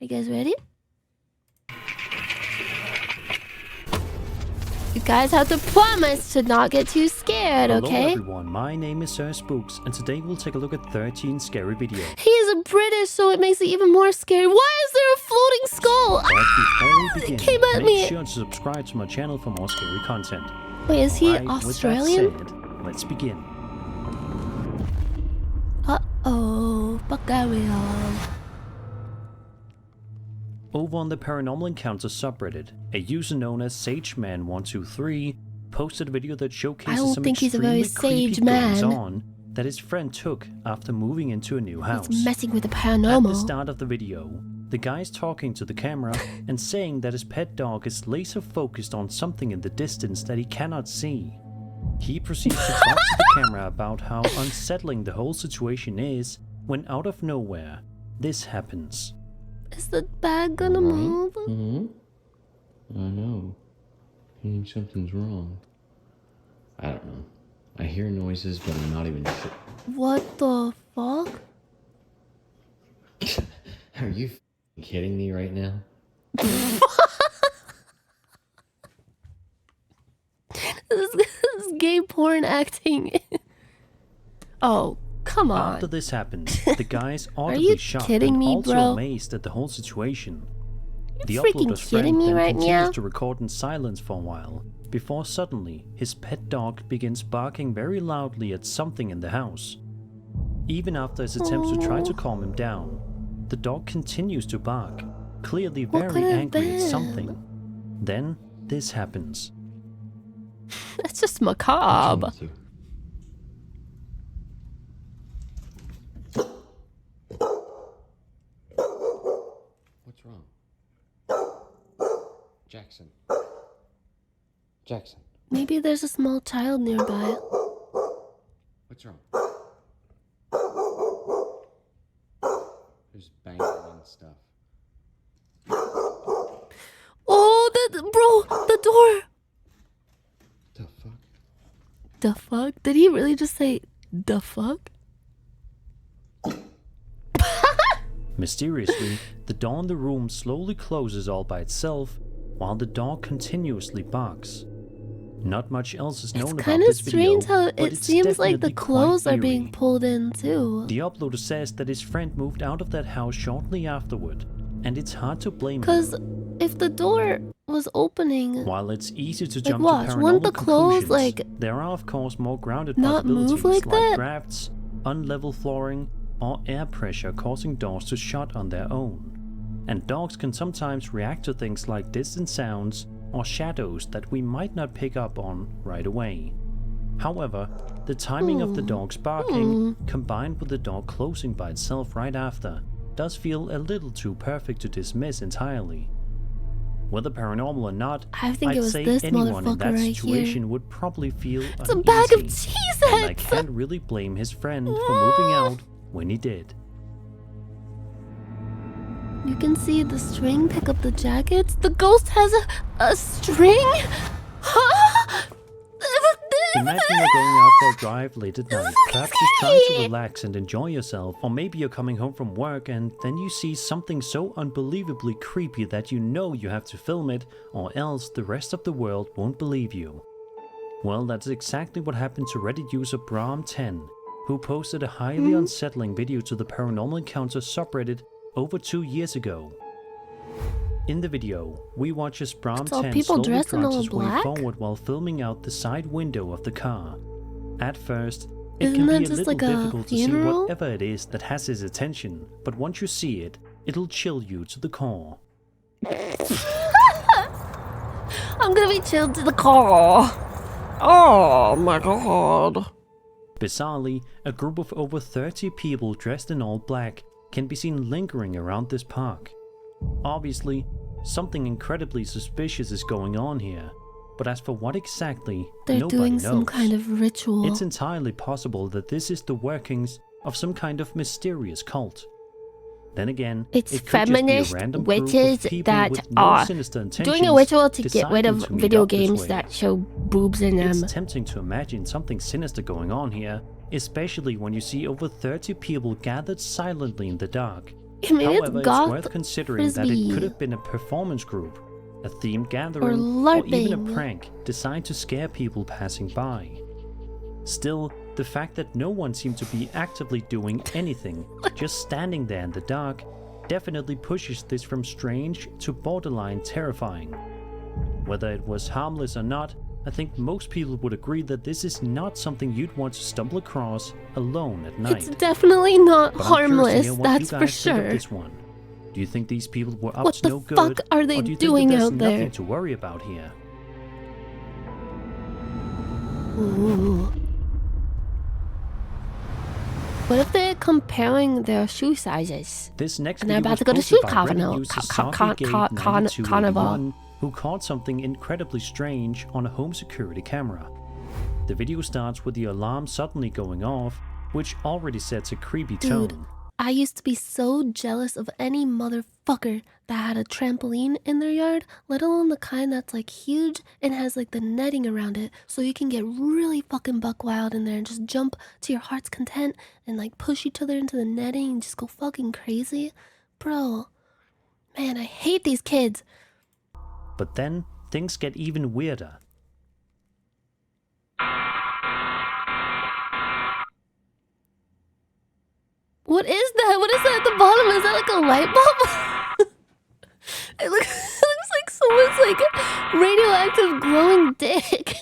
You guys ready? You guys have to promise to not get too scared, okay? Hello everyone, my name is Sir Spooks, and today we'll take a look at 13 scary videos. He is a British, so it makes it even more scary. Why is there a floating skull? But before we begin, It came at me. make sure to subscribe to my channel for more scary content. Wait, is he Right, Australian? with that said, let's begin. Uh-oh, Bulgaria. Over on the Paranormal Encounters subreddit, a user known as SageMan123 posted a video that showcases I don't some think he's a very extremely sage creepy goings man. on that his friend took after moving into a new house. He's messing with the At paranormal. the start of the video, the guy's talking to the camera and saying that his pet dog is laser focused on something in the distance that he cannot see. He proceeds to talk to the camera about how unsettling the whole situation is when out of nowhere, this happens. Is the bag gonna move? I know. I think something's wrong. I don't know. I hear noises, but I'm not even sure. What the fuck? Are you kidding me right now? This is gay porn acting. Oh, come on. After this happens, the guy's you audibly shocked kidding and me, also bro? amazed at the whole situation. The freaking uploader's kidding friend me then right continues now? to record in silence for a while, before suddenly his pet dog begins barking very loudly at something in the house. Even after his attempts to try to calm him down, the dog continues to bark, clearly What very could it have angry at been? something. Then this happens. That's just What's macabre. wrong with you? What's wrong? Jackson. Jackson, Maybe there's a small child nearby. what's wrong? There's banging and stuff. Oh, bro, the door. The fuck? The fuck? Did he really just say the fuck? Mysteriously, the door in the room slowly closes all by itself, while the dog continuously barks. Not much else is known It's about kind of this video, strange how but it it's seems like the definitely quite clothes are being eerie. pulled in too. The uploader says that his friend moved out of that house shortly afterward, and it's hard to blame him. Because if the door was opening, While it's easy to jump watch, to wouldn't paranormal the clothes, conclusions, there are of course more grounded not move possibilities like that? drafts, unlevel flooring, or air pressure causing doors to shut on their own. And dogs can sometimes react to things like distant sounds or shadows that we might not pick up on right away. However, the timing of the dog's barking, combined with the door closing by itself right after, does feel a little too perfect to dismiss entirely. Whether paranormal or not, I think I'd it was say this anyone in motherfucker that right situation here. would probably feel It's a bag of uneasy, cheese and I heads. can't really blame his friend for moving out when he did. You can see the string pick up the jackets. The ghost has a string? Imagine you're going out for a drive late at night, perhaps just trying to relax and enjoy yourself, or maybe you're coming home from work and then you see something so unbelievably creepy that you know you have to film it, or else the rest of the world won't believe you. Well, that's exactly what happened to Reddit user Bram10, who posted a highly unsettling video to the Paranormal Encounters subreddit over 2 years ago. In the video, we watch as all Bram10 people slowly dressed in drives all his way black? forward while filming out the side window of the car. At first, it Isn't can be that a just little like a difficult to see funeral? whatever it is that has his attention, but once you see it, it'll chill you to the core. I'm gonna be chilled to the core. Oh my god. Bizarrely, a group of over 30 people dressed in all black can be seen lingering around this park. Obviously, something incredibly suspicious is going on here, but as for what exactly, They're nobody doing knows. some kind of ritual. It's entirely possible that this is the workings of some kind of mysterious cult. Then again, It's it could just be feminist a random group of witches people that with no are sinister doing a intentions ritual to get rid of deciding to meet video up this games way. that show boobs in them. It's tempting to imagine something sinister going on here, especially when you see over 30 people gathered silently in the dark, Maybe However, it's it's goth worth considering that it could have been a performance group, a themed gathering, or even a LARPing. prank designed to scare people passing by. Still, the fact that no one seemed to be actively doing anything, just standing there in the dark, definitely pushes this from strange to borderline terrifying. Whether it was harmless or not, I think most people would agree that this is not something you'd want to stumble across alone at night. It's definitely not But I'm curious to harmless, hear what that's you for guys think of sure. this one. Do you think these people were up What to the no good, fuck are they or do you doing think that there's out there? nothing to worry about here? Ooh. What if they're comparing their shoe sizes? This next And they're video about was to go to posted shoe by carnival. Reddit user Carnival. SophieGate9281, who caught something incredibly strange on a home security camera. The video starts with the alarm suddenly going off, which already sets a creepy Dude, tone. I used to be so jealous of any motherfucker that had a trampoline in their yard, let alone the kind that's like huge and has like the netting around it, so you can get really fucking buck wild in there and just jump to your heart's content and like push each other into the netting and just go fucking crazy. Bro, man, I hate these kids. But then, things get even weirder. What is that? What is that at the bottom? Is that like a light bulb? It looks like someone's like radioactive glowing dick.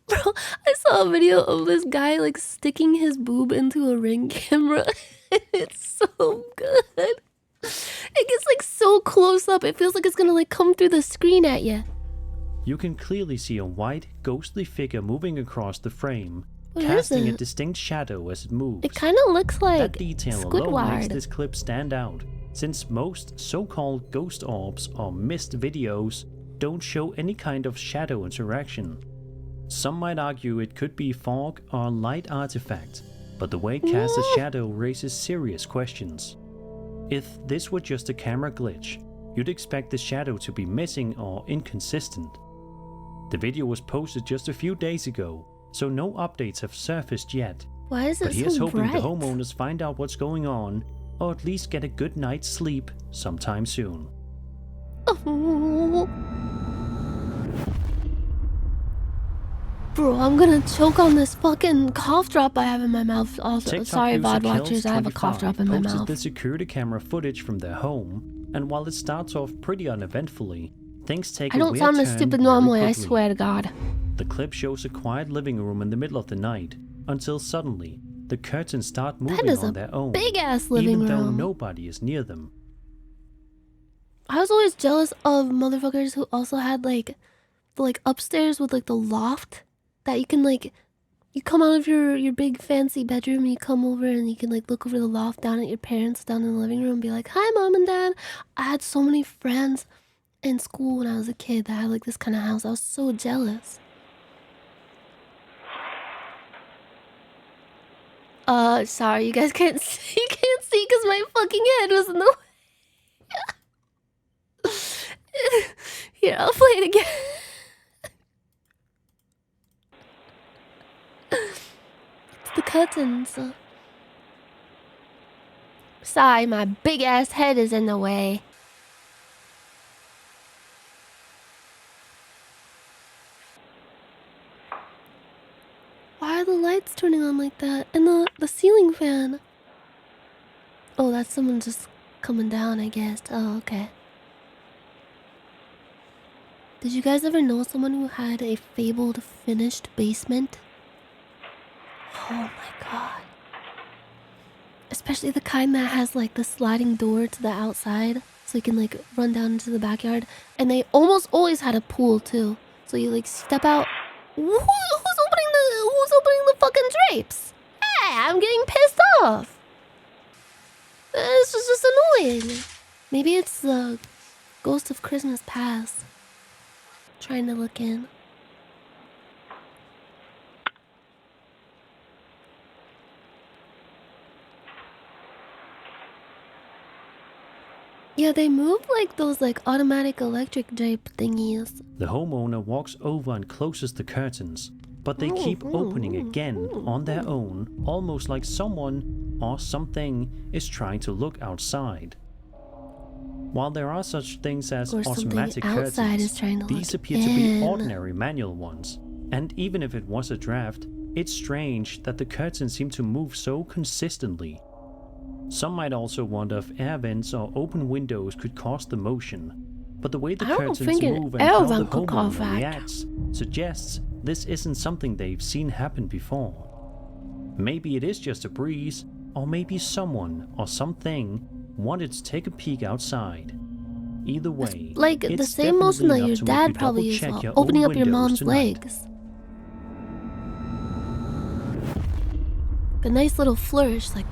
Bro, I saw a video of this guy like sticking his boob into a Ring camera. It's so good. It gets like so close up. It feels like it's gonna like come through the screen at you. You can clearly see a white, ghostly figure moving across the frame, What is casting a it? distinct shadow as it moves. It kind of looks like That detail alone makes Squidward. this clip stand out, since most so-called ghost orbs or mist videos don't show any kind of shadow interaction. Some might argue it could be fog or light artifact, but the way it casts a shadow raises serious questions. If this were just a camera glitch, you'd expect the shadow to be missing or inconsistent. The video was posted just a few days ago, so no updates have surfaced yet. Why is it But here's so hoping bright? the homeowners find out what's going on, or at least get a good night's sleep sometime soon. Oh. Bro, I'm gonna choke on this fucking cough drop I have in my mouth. Also, TikTok sorry, user VOD watchers, I have a cough Kills25 drop in my posted mouth. the security camera footage from their home, and while it starts off pretty uneventfully, things take I a don't weird sound turn as stupid very normally, I quickly. swear to God. The clip shows a quiet living room in the middle of the night, until suddenly, the curtains start moving is on a their own, big ass living even though room. nobody is near them. I was always jealous of motherfuckers who also had like the like upstairs with like the loft that you can like you come out of your big fancy bedroom and you come over and you can like look over the loft down at your parents down in the living room and be like, "Hi, Mom and Dad." I had so many friends in school when I was a kid that had like this kind of house. I was so jealous. Sorry, you guys can't see. You can't see because my fucking head was in the way. Here, I'll play it again. It's the curtains. Sorry, my big ass head is in the way. Why are the lights turning on like that? And the ceiling fan. Oh, that's someone just coming down, I guess. Oh, okay. Did you guys ever know someone who had a fabled finished basement? Oh my god. Especially the kind that has like the sliding door to the outside, so you can like run down into the backyard. And they almost always had a pool too. So you like step out. Who's opening the fucking drapes? Hey, I'm getting pissed off. This is just annoying. Maybe it's the ghost of Christmas past trying to look in. Yeah, they move like those like automatic electric drape thingies. The homeowner walks over and closes the curtains, but they keep opening again on their own, almost like someone or something is trying to look outside. While there are such things as Or something automatic outside curtains, is trying to these look appear to be in. ordinary manual ones. And even if it was a draft, it's strange that the curtains seem to move so consistently. Some might also wonder if air vents or open windows could cause the motion, but the way the I don't curtains think an move and air how the vent could cause homeowner that. reacts suggests this isn't something they've seen happen before. Maybe it is just a breeze, or maybe someone or something wanted to take a peek outside. Either way, Like the it's same motion that definitely your enough to make dad you probably used double-check while your opening own up your windows mom's tonight. legs. A nice little flourish, like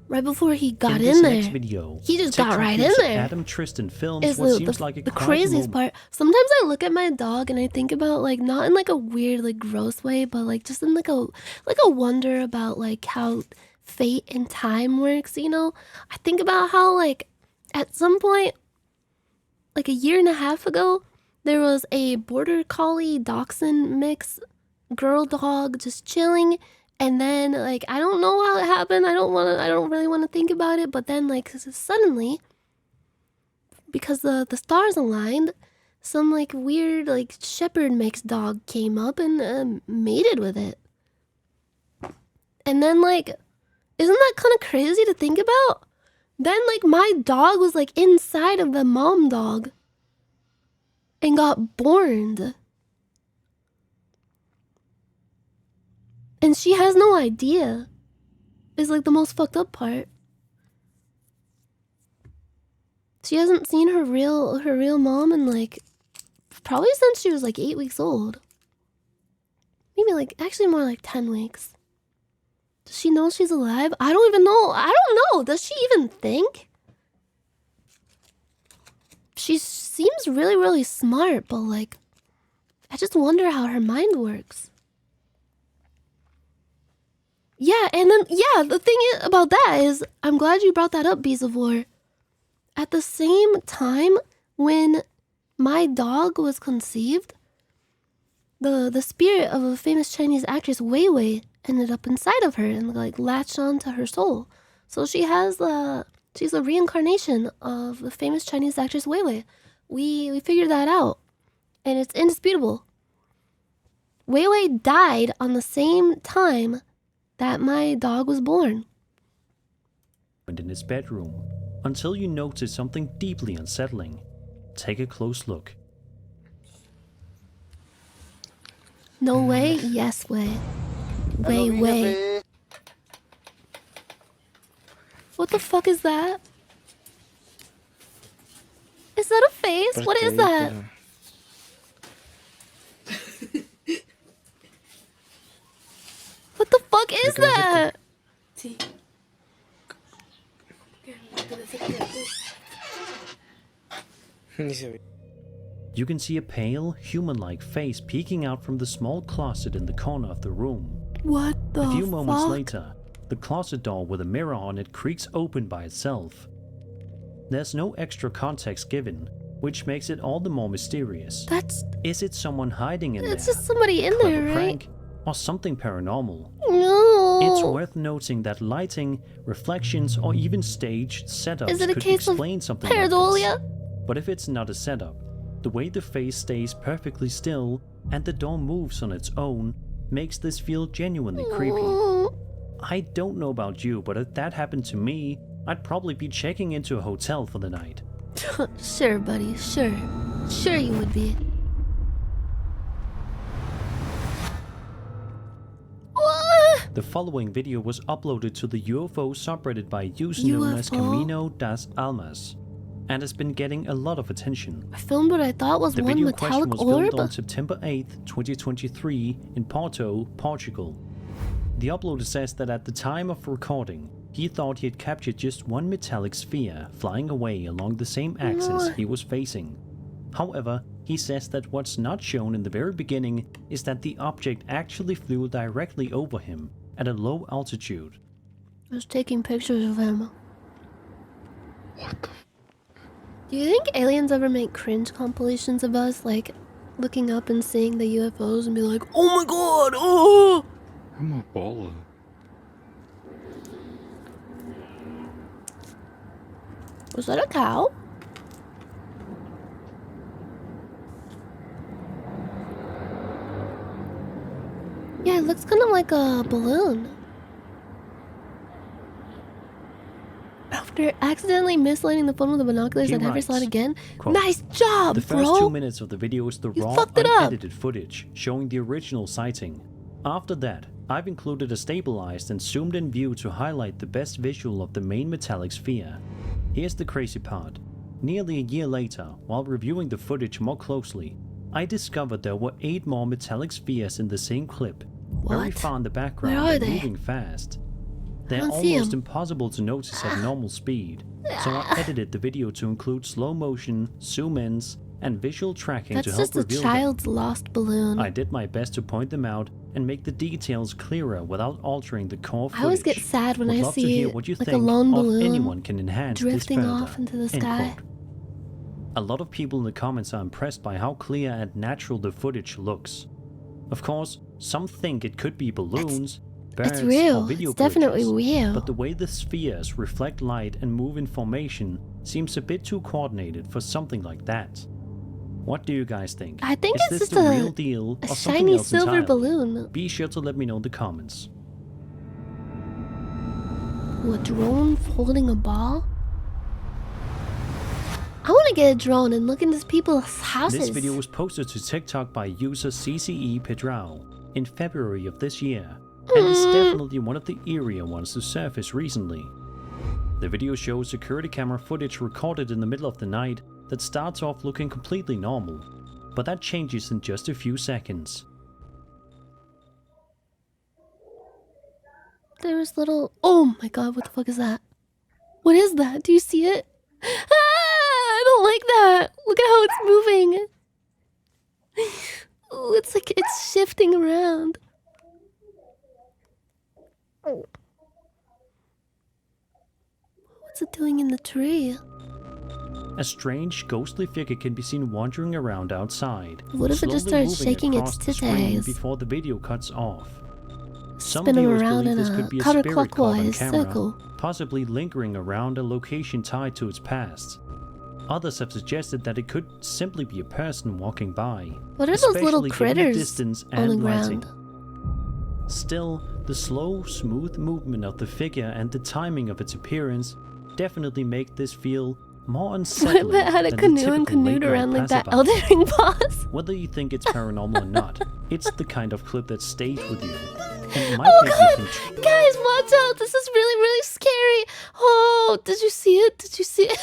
right before he got this in next there. video, He just TikTok got right in gives there. Adam Tristan films Is what the, seems the, like a the quiet craziest moment. part. Sometimes I look at my dog and I think about, like, not in like a weird, like, gross way, but like just in like a wonder about like how fate and time works, you know? I think about how, like, at some point, like a year and a half ago, there was a border collie dachshund mix girl dog just chilling, and then, like, I don't know how it happened. I don't really want to think about it, but then, like, suddenly, because the stars aligned, some like weird like shepherd mix dog came up and mated with it. And then, like, isn't that kind of crazy to think about? Then, like, my dog was like inside of the mom dog and got born. And she has no idea. Is like the most fucked up part. She hasn't seen her real mom in like probably since she was like 8 weeks old. Maybe like actually more like 10 weeks. Does she know she's alive? I don't even know. I don't know. Does she even think? She seems really, really smart, but like I just wonder how her mind works. Yeah, and then, yeah, the thing about that is, I'm glad you brought that up, Bees of War. At the same time, when my dog was conceived, the spirit of a famous Chinese actress, Wei Wei, ended up inside of her and, like, latched onto her soul. So she's a reincarnation of the famous Chinese actress, Wei Wei. We figured that out, and it's indisputable. Wei Wei died on the same time that my dog was born. In his bedroom, until you notice something deeply unsettling. Take a close look. No way, yes way. Way. What the fuck is that? Is that a face? What is that? What the fuck is that? You can see a pale, human-like face peeking out from the small closet in the corner of the room. What the fuck? A few moments later, the closet door with a mirror on it creaks open by itself. There's no extra context given, which makes it all the more mysterious. Is it someone hiding in there? It's just somebody in Clever there, right? prank, or something paranormal? No. It's worth noting that lighting, reflections, or even staged setups Is it a could case of explain something like pareidolia? this. But if it's not a setup, the way the face stays perfectly still and the door moves on its own makes this feel genuinely creepy. I don't know about you, but if that happened to me, I'd probably be checking into a hotel for the night. Sure, buddy, sure. Sure you would be. What? The following video was uploaded to the UFO subreddit by user known as Camino das Almas, and has been getting a lot of attention. I filmed what I thought was The one video in question metallic was filmed orb. on September 8th, 2023 in Porto, Portugal. The uploader says that at the time of recording, he thought he had captured just one metallic sphere flying away along the same axis he was facing. However, he says that what's not shown in the very beginning is that the object actually flew directly over him at a low altitude. I was taking pictures of him. What the? Do you think aliens ever make cringe compilations of us? Like, looking up and seeing the UFOs and be like, oh my god, oh! I'm a baller. Was that a cow? Yeah, it looks kind of like a balloon. After accidentally mislighting the phone with the binoculars, He I never saw it writes, again. quote, Nice job, "The first bro! 2 minutes of the video is the You raw, fucked it up. unedited footage showing the original sighting. After that, I've included a stabilized and zoomed in view to highlight the best visual of the main metallic sphere. Here's the crazy part. Nearly a year later, while reviewing the footage more closely, I discovered there were 8 more metallic spheres in the same clip, very What? far in the background Where are and they? moving fast. They're don't see almost 'em. impossible to notice at normal speed, so I edited the video to include slow motion, zoom-ins, and visual tracking to That's help just a reveal child's them. lost balloon. I did my best to point them out and make the details clearer without altering the core footage. I always get sad when Would I love to see hear what you like a think, lone or if balloon anyone can enhance drifting this further. off into the End sky. quote. A lot of people in the comments are impressed by how clear and natural the footage looks. Of course, some think it could be balloons, birds, It's or real. video It's definitely glitches, real. but the way the spheres reflect light and move in formation seems a bit too coordinated for something like that. What do you guys think? I think Is it's this just the a- real deal A or something shiny else silver entirely? balloon. Be sure to let me know in the comments. Ooh, a drone holding a ball? I want to get a drone and look into people's houses. This video was posted to TikTok by user CCE Pedrao in February of this year, and it's definitely one of the eerier ones to surface recently. The video shows security camera footage recorded in the middle of the night that starts off looking completely normal, but that changes in just a few seconds. There's little... Oh my god, what the fuck is that? What is that? Do you see it? Ah, I don't like that. Look at how it's moving. Ooh, it's like it's shifting around. Oh. What's it doing in the tree? A strange, ghostly figure can be seen wandering around outside, What if it just slowly starts moving shaking its across the screen titties? before the video cuts off. Some Spin 'em viewers around believe in this a could be a spirit caught on counterclockwise camera, circle. possibly lingering around a location tied to its past. Others have suggested that it could simply be a person walking by, What are those little especially given the critters distance on the and lighting. ground? Still, the slow, smooth movement of the figure and the timing of its appearance definitely make this feel more What unsettling if it had a than the canoe and typical canoed late-night around like that passerby. Elden Ring boss? Whether you think it's paranormal or not, it's the kind of clip that stays with you and might Oh make god! you think. Guys, watch out! This is really, really scary! Oh, did you see it? Did you see it?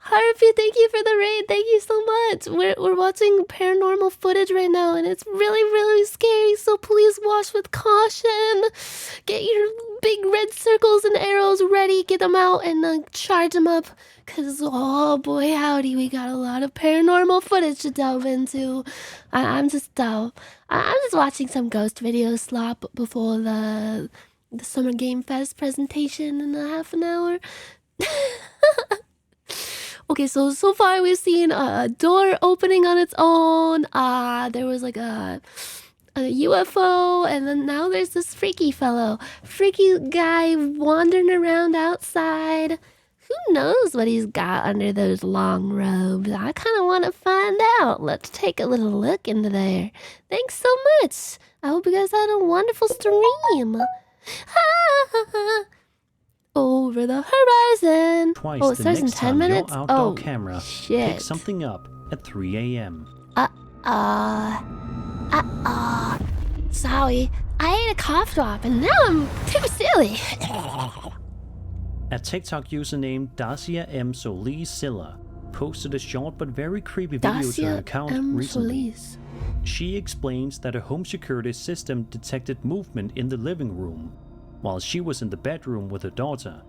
Harpy, thank you for the raid. Thank you so much. We're watching paranormal footage right now, and it's really, really scary. So please watch with caution. Get your big red circles and arrows ready. Get them out and charge them up. Cause oh boy, howdy, we got a lot of paranormal footage to delve into. I'm just watching some ghost videos slop before the Summer Game Fest presentation in a half an hour. Okay, so far we've seen a door opening on its own. There was like a UFO, and then now there's this freaky guy wandering around outside. Who knows what he's got under those long robes? I kind of want to find out. Let's take a little look into there. Thanks so much. I hope you guys had a wonderful stream. Over the horizon. Twice Oh, it the starts in next 10 time minutes? your outdoor Oh, camera shit. picks something up at 3 a.m. Sorry. I ate a cough drop and now I'm too silly. A TikTok user named Dacia M. Solis Silla posted a short but very creepy video to her Dacia account M. recently. Solis. She explains that her home security system detected movement in the living room while she was in the bedroom with her daughter.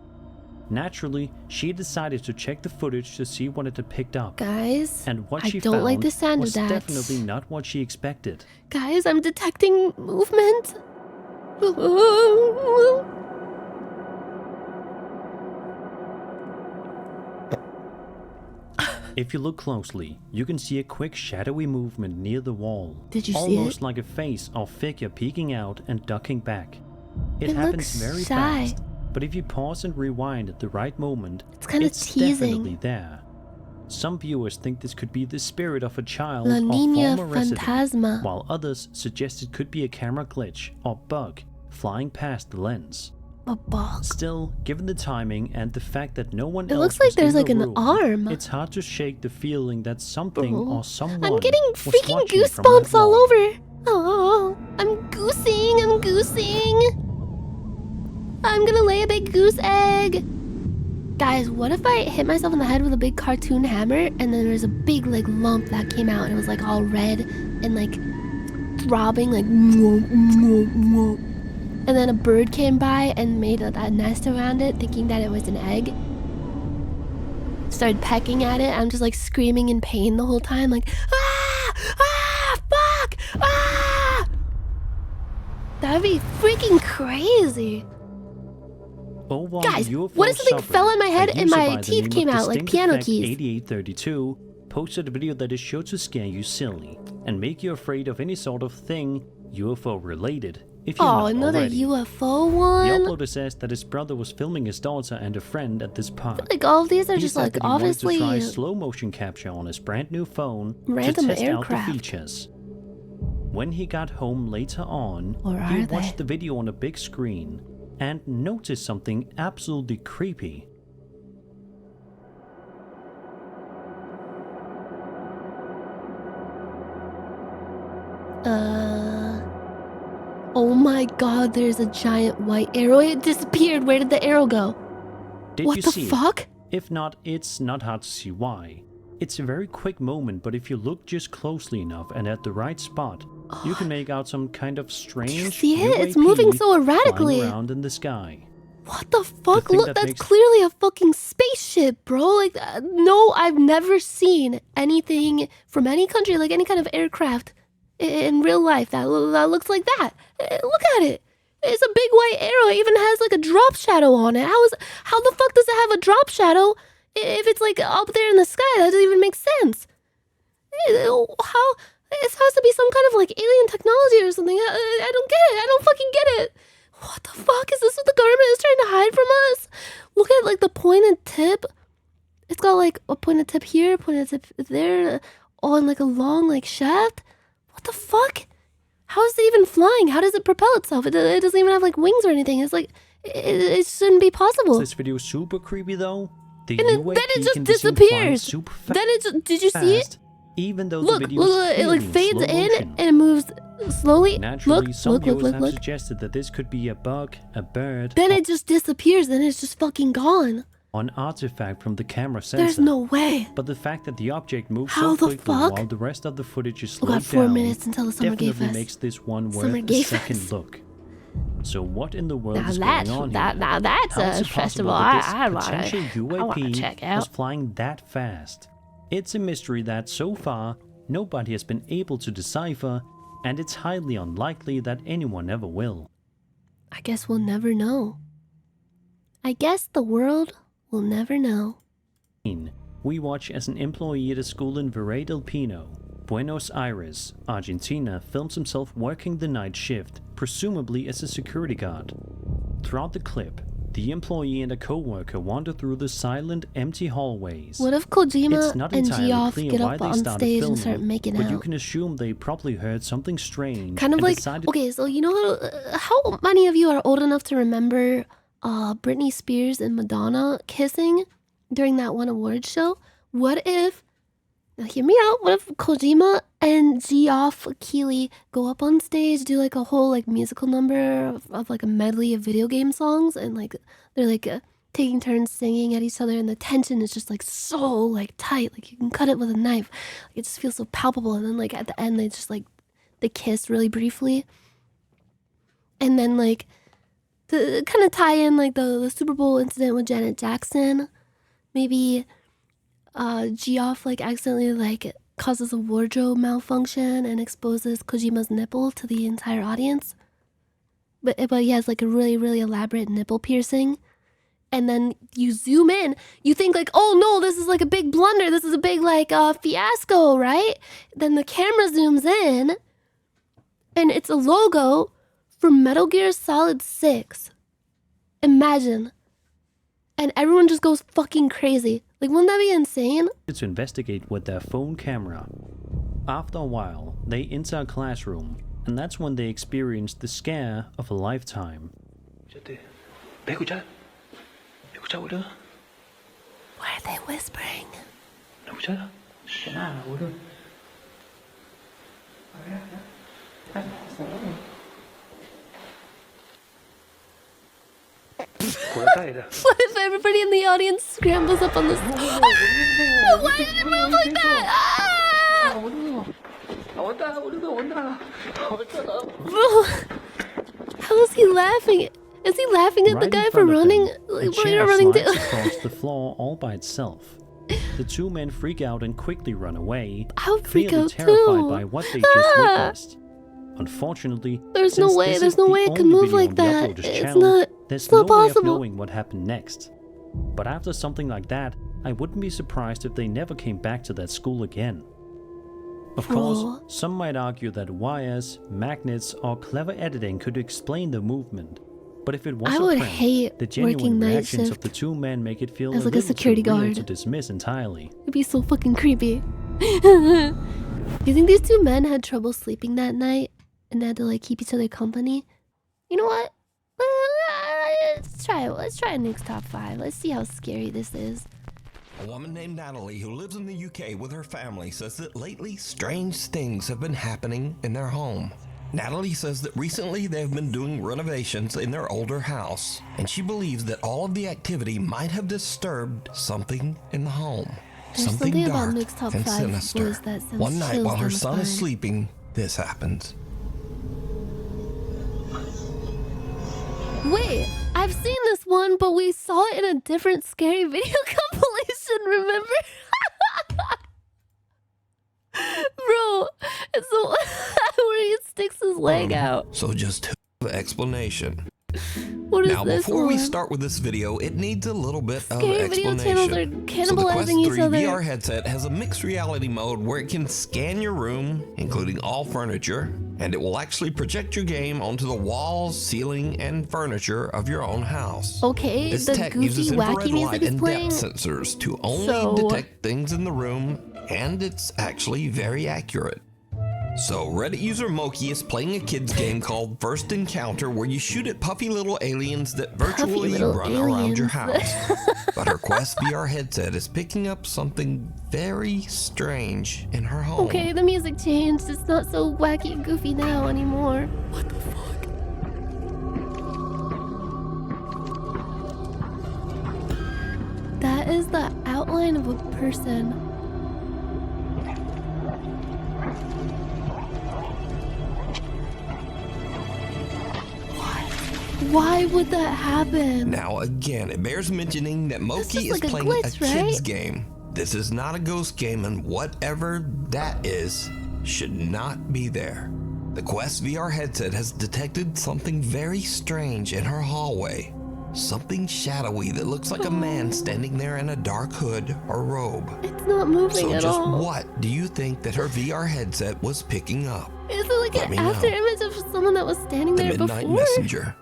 Naturally, she decided to check the footage to see what it had picked up. Guys, And what I she don't found like the sound was of that. definitely not what she expected. Guys, I'm detecting movement. If you look closely, you can see a quick shadowy movement near the wall. Did you see it? Almost like a face or figure peeking out and ducking back. It It happens looks very shy. fast, but if you pause and rewind at the right moment, It's kind of definitely teasing. there. Some viewers think this could be the spirit of a child La or Niña former resident, Fantasma. while others suggest it could be a camera glitch or bug flying past the lens. A bug. Still, given the timing and the fact that no one It else looks like was there's in like the an room, arm. it's hard to shake the feeling that something Oh, or someone I'm getting was freaking watching from goosebumps that all wall. over. Oh, I'm goosing. I'm gonna lay a big goose egg. Guys, what if I hit myself in the head with a big cartoon hammer and then there's a big like lump that came out and it was like all red and like throbbing like and then a bird came by and made a nest around it thinking that it was an egg. Started pecking at it. I'm just like screaming in pain the whole time like fuck, that'd be freaking crazy. Over Guys, UFO what if something Suburb, fell in my head a and user my by the teeth name came of out like Distinct piano Effect keys? 8832 posted a video that is sure to scare you silly and make you afraid of any sort of thing UFO related. If you're Oh, not another already. UFO The one? uploader says that his brother was filming his daughter and a friend at this park. Like all of these are He just said like that he wanted to try obviously slow motion capture on his brand new phone random to test aircraft. out the features. When he got home later on, Or he are watched they? the video on a big screen and noticed something absolutely creepy. Oh my god, there's a giant white arrow. It disappeared. Where did the arrow go? Did What you the see it? fuck? If not, it's not hard to see why. It's a very quick moment, but if you look just closely enough and at the right spot, you can make out some kind of strange see it? It's UAP moving so erratically. flying around in the sky. What the fuck? thing Look, that that's makes- clearly a fucking spaceship, bro. Like, no, I've never seen anything from any country, like any kind of aircraft in real life that looks like that. Look at it. It's a big white arrow. It even has like a drop shadow on it. How the fuck does it have a drop shadow if it's like up there in the sky? That doesn't even make sense. How? It has to be some kind of like alien technology or something. I don't get it. I don't fucking get it. What the fuck? Is this what the government is trying to hide from us? Look at like the pointed tip. It's got like a pointed tip here, pointed tip there, all in like a long like shaft. What the fuck? How is it even flying? How does it propel itself? It doesn't even have like wings or anything. It's like, it shouldn't be possible. This video is super creepy though. The And then UAP it just can be seen flying disappears. super Then it just, did you see it? fast, even though Look, the video look, is it like clearly fades slow in motion. and it moves slowly. Naturally, Look, some look, look, viewers look, have look. suggested that this could be a bug, a bird, Then or it just disappears. Then it's just fucking gone. an artifact from the camera sensor. There's no way. But the fact that the object moves How so the quickly fuck? while the rest of the footage is We slowed got 4 down minutes until the summer definitely gave us. makes this one Summer worth a gave second us. look. So what in the world Now is that's going on that. here? Now that's How is a it possible festival that I this wanna potential UAP check was out. flying that fast? It's a mystery that so far nobody has been able to decipher, and it's highly unlikely that anyone ever will. I guess we'll never know. I guess the world will never know. We watch as an employee at a school in Valle del Pino, Buenos Aires, Argentina, films himself working the night shift, presumably as a security guard. Throughout the clip, the employee and a co-worker wander through the silent, empty hallways. What if Kojima It's not and entirely Geoff clear get why up they on started stage filming, and start making but out? you can assume they probably heard something strange. Kind of and like, decided okay, so you know how many of you are old enough to remember Britney Spears and Madonna kissing during that one award show? What if, now hear me out, what if Kojima and Geoff Keighley go up on stage, do like a whole like musical number of like a medley of video game songs, and like they're like taking turns singing at each other, and the tension is just like so like tight, like you can cut it with a knife. Like, it just feels so palpable, and then like at the end they just like they kiss really briefly, and then like to kind of tie in like the Super Bowl incident with Janet Jackson, maybe Geoff like accidentally like causes a wardrobe malfunction and exposes Kojima's nipple to the entire audience, but he has like a really elaborate nipple piercing, and then you zoom in, you think like, oh no, this is like a big blunder. This is a big like fiasco, right? Then the camera zooms in and it's a logo for Metal Gear Solid 6. Imagine. And everyone just goes fucking crazy. Like, wouldn't that be insane? To investigate with their phone camera. After a while, they enter a classroom, and that's when they experience the scare of a lifetime. Why are they whispering? What if everybody in the audience scrambles up on this? Why did it move like that? Bro, how is he laughing? Is he laughing at the guy for running? Like, what are you running to? Across the floor all by itself. The two men freak out and quickly run away, I would freak clearly out terrified too. by what they just witnessed. Unfortunately, There's no way it can move like that. There's It's no not way of possible. knowing what happened next. But after something like that, I wouldn't be surprised if they never came back to that school again. Of course, some might argue that wires, magnets, or clever editing could explain the movement. But if it was I a would prank, hate the working genuine night reactions of shift the two men make it feel as a like a little security too real guard. to dismiss entirely. It'd be so fucking creepy. You think these two men had trouble sleeping that night and they had to like keep each other company? You know what? Let's try it. Let's try Nick's top 5. Let's see how scary this is. A woman named Natalie who lives in the UK with her family says that lately strange things have been happening in their home. Natalie says that recently they've been doing renovations in their older house, and she believes that all of the activity might have disturbed something in the home. There's Something something about dark Nick's top and 5 sinister. boys that sends One night chills while down her the son is spine. sleeping, this happens. Wait, I've seen this one, but we saw it in a different scary video compilation, remember? Bro, it's the one where he sticks his leg out. So just the explanation. What is Now, this before one? we start with this video, it needs a little bit of Scary video channels are explanation. So the Quest cannibalizing 3 each other. VR headset has a mixed reality mode where it can scan your room, including all furniture, and it will actually project your game onto the walls, ceiling, and furniture of your own house. Okay, This the tech goofy, uses wacky infrared music light is and playing. depth sensors to only So- detect things in the room, and it's actually very accurate. So, Reddit user Moki is playing a kid's game called First Encounter where you shoot at puffy little aliens that virtually little run around your aliens. house. But her Quest VR headset is picking up something very strange in her home. Okay, the music changed. It's not so wacky and goofy now anymore. What the fuck? That is the outline of a person. Why would that happen? Now, again, it bears mentioning that Moki is is like a playing glitch, a kid's right? game. This is not a ghost game, and whatever that is should not be there. The Quest VR headset has detected something very strange in her hallway. Something shadowy that looks like a man standing there in a dark hood or robe. It's not moving So at just all. what do you think that her VR headset was picking up? Is it like Let an me know. after image of someone that was standing The there Midnight before? Messenger.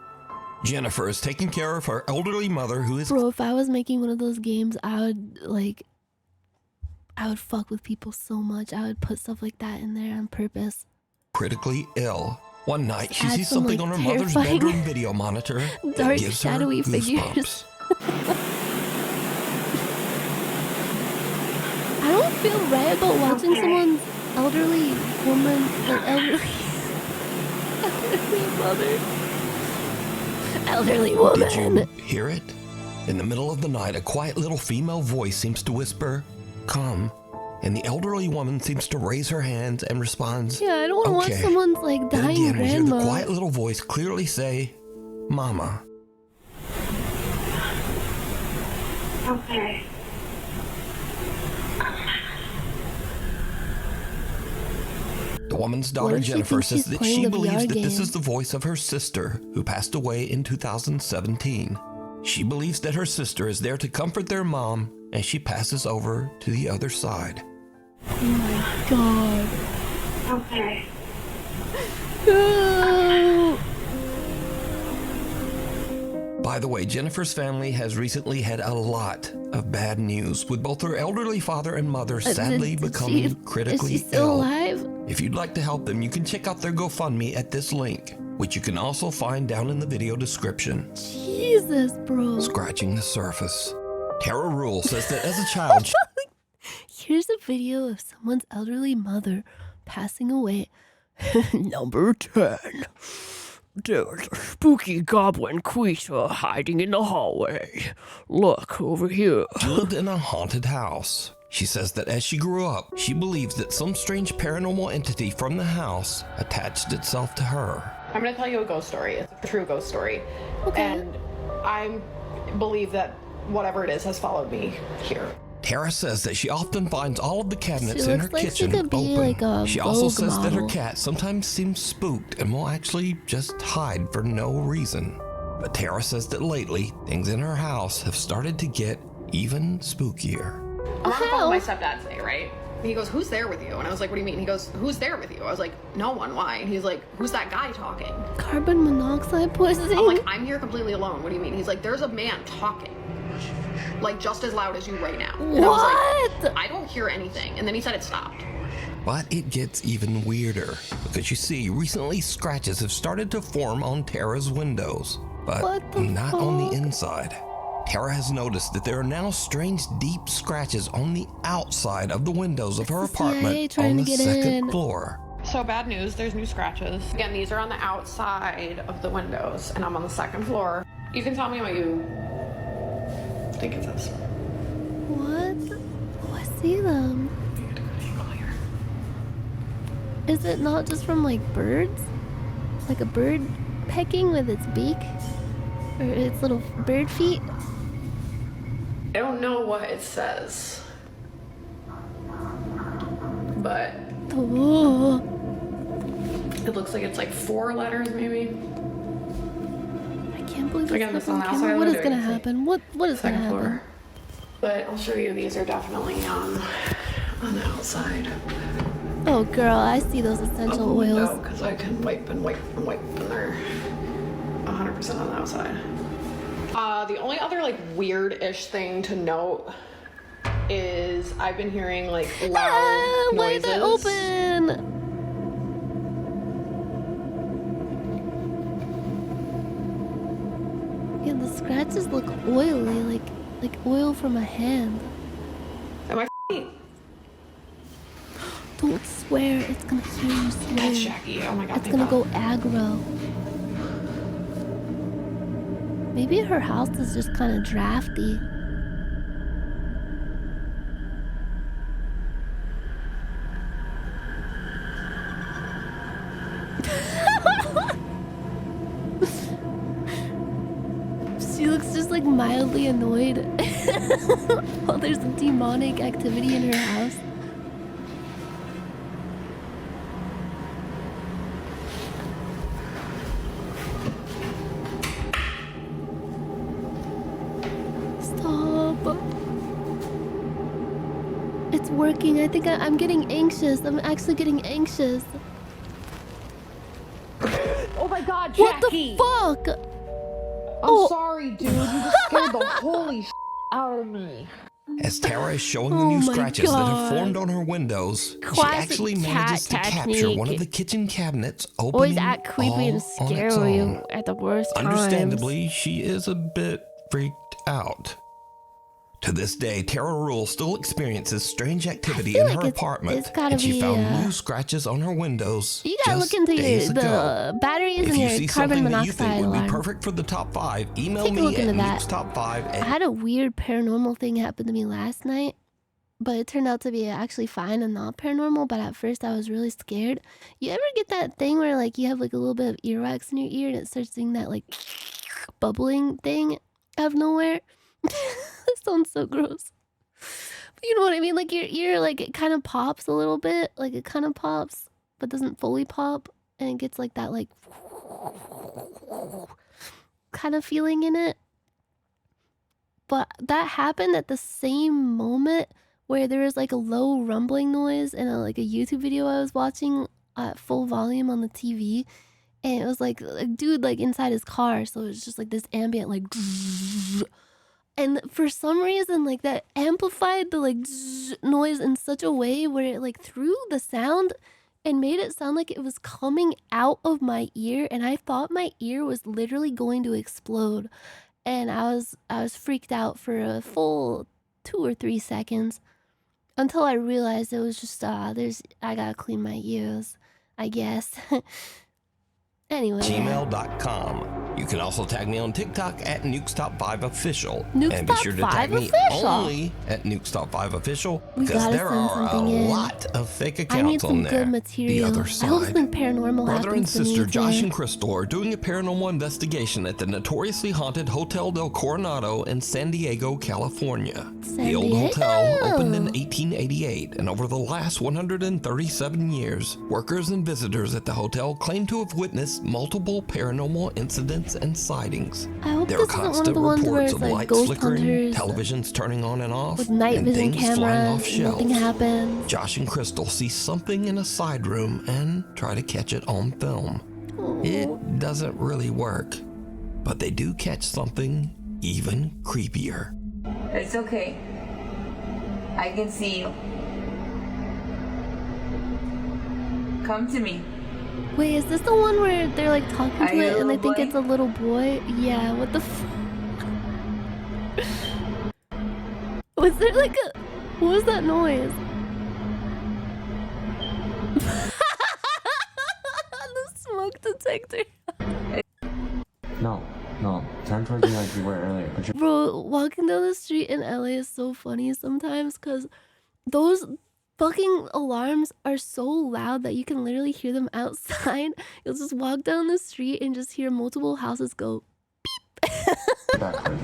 Jennifer is taking care of her elderly mother who is Bro, if I was making one of those games, I would fuck with people so much. I would put stuff like that in there on purpose. critically ill. One night, she Add sees some, something like, on her mother's terrifying bedroom video monitor that dark, gives her shadowy figures. goosebumps. I don't feel right about watching someone's elderly woman or elderly mother. Elderly Did you woman. hear it? In the middle of the night, a quiet little female voice seems to whisper, "Come," and the elderly woman seems to raise her hands and responds, Yeah, I don't want to "Okay." watch someone's like Then dying again, we hear the grandma. quiet little voice clearly say, "Mama." Okay. The woman's What daughter if she Jennifer thinks says she's that playing she the believes VR that this game? is the voice of her sister who passed away in 2017. She believes that her sister is there to comfort their mom as she passes over to the other side. Oh my god. Okay. No. By the way, Jennifer's family has recently had a lot of bad news, with both her elderly father and mother sadly becoming critically is she still ill. alive? If you'd like to help them, you can check out their GoFundMe at this link, which you can also find down in the video description. Jesus, bro. Scratching the surface. Tara Rule says that as a child, Here's a video of someone's elderly mother passing away. Number 10. There's a spooky goblin creature hiding in the hallway. Look over here. she lived in a haunted house. She says that as she grew up, she believes that some strange paranormal entity from the house attached itself to her. I'm going to tell you a ghost story. It's a true ghost story. Okay. And I believe that whatever it is has followed me here. Tara says that she often finds all of the cabinets She in her looks like she kitchen could be open. like a She also Vogue says that her model. cat sometimes seems spooked and will actually just hide for no reason. But Tara says that lately, things in her house have started to get even spookier. I'm on the phone How? with my stepdad today, right? And he goes, "Who's there with you?" And I was like, "What do you mean?" He goes, "Who's there with you?" I was like, "No one. Why?" And he's like, "Who's that guy talking?" Carbon monoxide poisoning? I'm like, "I'm here completely alone. What do you mean?" He's like, "There's a man talking. Like just as loud as you right now." And I was What? like, "I don't hear anything." And then he said it stopped. But it gets even weirder, because you see, recently scratches have started to form on Tara's windows, but What the not on the fuck? inside. Tara has noticed that there are now strange deep scratches on the outside of the windows of her It's the CIA apartment trying on to the get second in. floor. So bad news, there's new scratches. Again, these are on the outside of the windows, and I'm on the second floor. You can tell me what you think it says. What? Oh, I see them. Is it not just from like birds? Like a bird pecking with its beak? Or its little bird feet? I don't know what it says, but Oh, it looks like it's like 4 letters maybe. I can't believe Again, it's this on on the outside camera. of What the is window, gonna you can see. happen? What is gonna Second happen? floor. But I'll show you, these are definitely on the outside. Oh girl, I see those essential oils. Because I can wipe and wipe and wipe, and they're 100% on the outside. The only other like weird-ish thing to note is I've been hearing like loud Why noises. is it open? Yeah, the scratches look oily, like oil from a hand. Am I Don't swear, it's gonna hear you swear. That's Jackie. Oh my god. It's thank gonna God. go aggro. Maybe her house is just kind of drafty. She looks just like mildly annoyed while there's demonic activity in her house. Stop. It's working. I think I'm getting anxious. I'm actually getting anxious. Oh my god, What Jackie! the fuck? I'm sorry, dude. You just scared the holy out of me. As Tara is showing the Oh new my scratches that have God. formed on her windows, she Classic actually cat manages to capture one of technique. the kitchen cabinets opening Always act creepy all and on its scare you own. at the worst times. Understandably, she is a bit freaked out. To this day, Tara Rule still experiences strange activity feel in like her it's apartment, gotta and she be, found new scratches on her windows You gotta just look into days ago. the batteries If in you your see carbon something that you think monoxide would be alarm. perfect for the top 5, email Take a look me at into that. nukestop5 I at had a weird paranormal thing happen to me last night, but it turned out to be actually fine and not paranormal. But at first, I was really scared. You ever get that thing where like you have like a little bit of earwax in your ear and it starts doing that like bubbling thing out of nowhere? That sounds so gross. But you know what I mean? Like your ear, like it kind of pops a little bit, like it kind of pops, but doesn't fully pop, and it gets like that like kind of feeling in it. But that happened at the same moment where there was like a low rumbling noise in like a YouTube video I was watching at full volume on the TV. And it was like a dude like inside his car. So it was just like this ambient like and for some reason like that amplified the like noise in such a way where it like threw the sound and made it sound like it was coming out of my ear, and I thought my ear was literally going to explode. And I was freaked out for a full 2 or 3 seconds until I realized it was just I gotta clean my ears, I guess. Anyway. Gmail.com. You can also tag me on TikTok at NukesTop5Official. Nukes And be Top sure to 5 tag me Official. only at NukesTop5Official We because gotta there send are a something in. lot of fake I need accounts some on there. good material. The other I hope side. something paranormal Brother and happens to me sister Josh today. and Crystal are doing a paranormal investigation at the notoriously haunted Hotel del Coronado in San Diego, California. The old hotel opened in 1888, and over the last 137 years, workers and visitors at the hotel claim to have witnessed multiple paranormal incidents and sightings. I hope There this are isn't one of constant the ones where reports it's of like lights ghost flickering, hunters televisions turning on and off, with night and vision things flying off cameras. Nothing shelves. happens. Josh and Crystal see something in a side room and try to catch it on film. It doesn't really work, but they do catch something even creepier. It's okay. I can see you. Come to me. Wait, is this the one where they're like talking Are to you it a and I little think boy? it's a little boy? Yeah, what the Was there like a... What was that noise? The smoke detector. No, turn towards me like you were earlier. Put your Bro, walking down the street in LA is so funny sometimes because those fucking alarms are so loud that you can literally hear them outside. You'll just walk down the street and just hear multiple houses go backwards.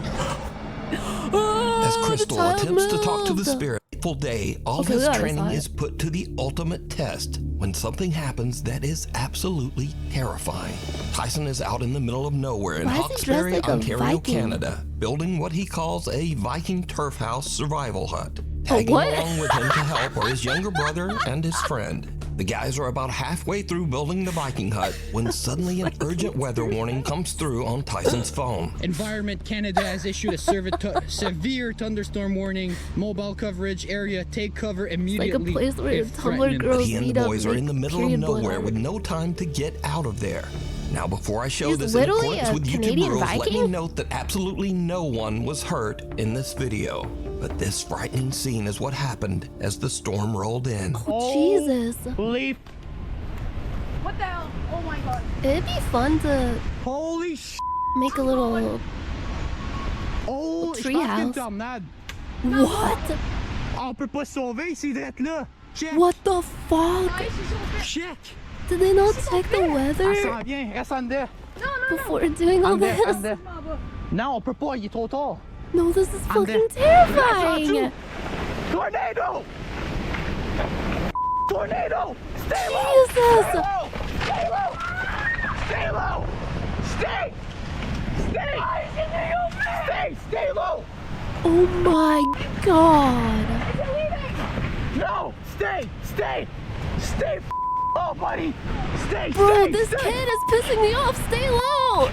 As Crystal attempts to talk to the spirit, full day, all Okay, this we already training saw it. is put to the ultimate test when something happens that is absolutely terrifying. Tyson is out in the middle of nowhere in Why is he Hawkesbury, dressed like a Ontario, Viking? Canada, building what he calls a Viking turf house survival hut. A Tagging what? along with him to help are his younger brother and his friend. The guys are about halfway through building the Viking hut when suddenly an urgent weather warning comes through on Tyson's phone. Environment Canada has issued a severe thunderstorm warning. Mobile coverage area, take cover like a immediately. place where if Tumblr threatened. But girls he and meet the up. boys are in the middle of period blood nowhere on with it. no time to get out of there. Now, before I show He's this in literally accordance a with YouTube Canadian rules, let me Viking? note that absolutely no one was hurt in this video. But this frightening scene is what happened as the storm rolled in. Oh, Jesus. Holy, What the hell? Oh my god. It'd be fun to holy sh! make a little... Oh, treehouse. tornade. What? On peut pas sauver ici, d'être là. Check, What the fuck? check. Did they not check the Elle weather s'en vient, reste en dedans. before doing all En dedans, en this? dedans. Non, on peut pas, il est trop tard. No, this is I'm fucking dead. terrifying. Tornado! Tornado! Stay low! Jesus. Stay low! Stay low! Stay low! Stay! Stay! Stay low! Oh my god. No! Stay! Stay! Stay! Oh, buddy! Stay! Bro, stay, this stay. kid is pissing me off. Stay low.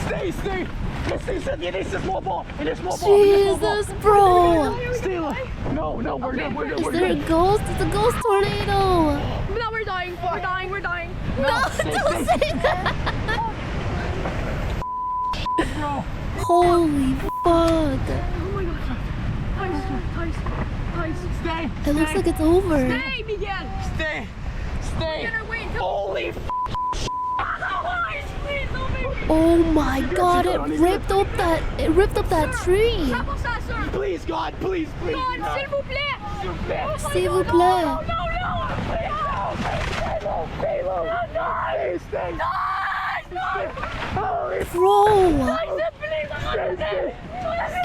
Stay! Stay! Stay! Stay! Laisse-moi pas! Laisse-moi pas! Jesus, bro. Stay low! No, we're good, we're good, Is we're there a good. ghost? It's a ghost tornado. No, we're dying. We're dying. We're dying. No, don't say that. Holy fuck. Oh my god. Tyson. Stay! It looks like it's over. Hey, Miguel. Stay! Stay! Get away. Holy f***! Please, don't make me. Oh my god, it ripped up that tree. Pas pour ça, sir. Please, God, please, please! God, s'il vous plaît. S'il vous plaît! S'il vous plaît. No, no. Stay low! Stay low! Stay! Holy f***! Bro, Stay, stay!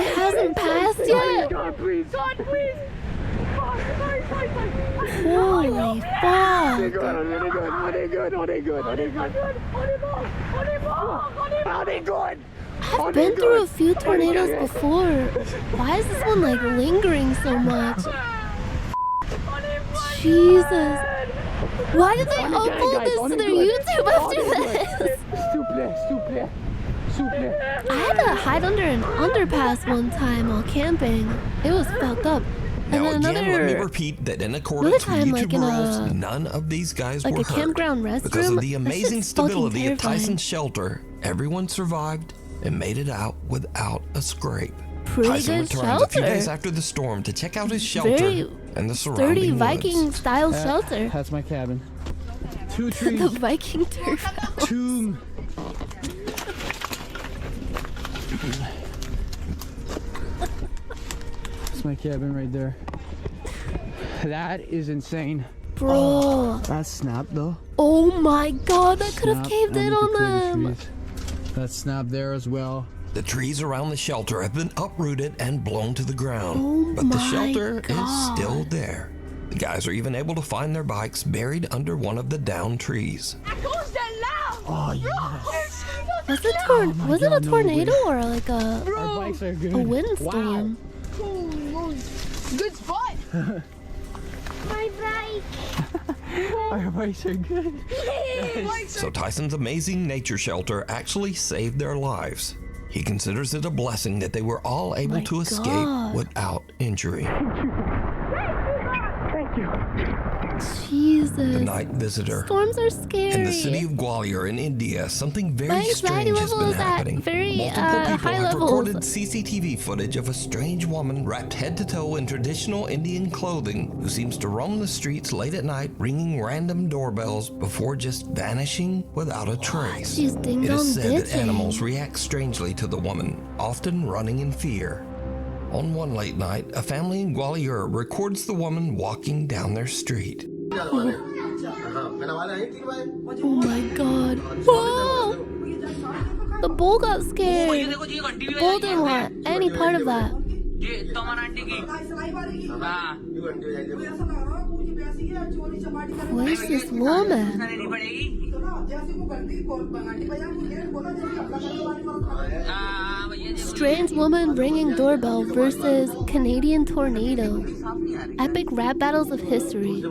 it hasn't passed yet. God, please! God, please. Holy fuck. They're good. Are they good? On est mort. Are they good? I've been through a few tornadoes before. Why is this one like lingering so much? Jesus. Why did they upload this to their YouTube after this? I had to hide under an underpass one time while camping. It was fucked up. And Now then again, let me another repeat that in accordance with time, YouTube like in rules, a- none of these guys like were a campground hurt. Because of restroom. the That amazing shit's fucking stability of terrifying. Tyson's shelter, everyone survived and made it out without a scrape. Pretty Tyson good returns a few days shelter. after the storm to check out his shelter Very and the sturdy surrounding woods. Viking style shelter. That's my cabin. 2 The trees. Viking turf house. 2. That's my cabin right there. That is insane. Bro. That snapped though. Oh my god, that could have Snap caved in underneath on the them. trees. That snapped there as well. The trees around the shelter have been uprooted and blown to the ground, Oh but the my shelter is God. still there. The guys are even able to find their bikes buried under one of the downed trees. Oh yes. Was it a God, no tornado way. or like Our bikes are good. a windstorm? Good spot. My bike. Our bikes are good. So Tyson's amazing nature shelter actually saved their lives. He considers it a blessing that they were all able My to escape God. without injury. Jesus. The night visitor. Storms are scary. In the city of Gwalior in India, something very My anxiety strange has level been is at happening. very, Multiple people high have levels. recorded CCTV footage of a strange woman wrapped head to toe in traditional Indian clothing who seems to roam the streets late at night, ringing random doorbells before just vanishing without a trace. She's ding It dong is said that ditching. animals react strangely to the woman, often running in fear. On one late night, a family in Gwalior records the woman walking down their street. Oh my god. Whoa! The bull got scared. The bull didn't want any part of that. Who is this woman? Strange woman ringing doorbell versus Canadian tornado. Epic rap battles of history.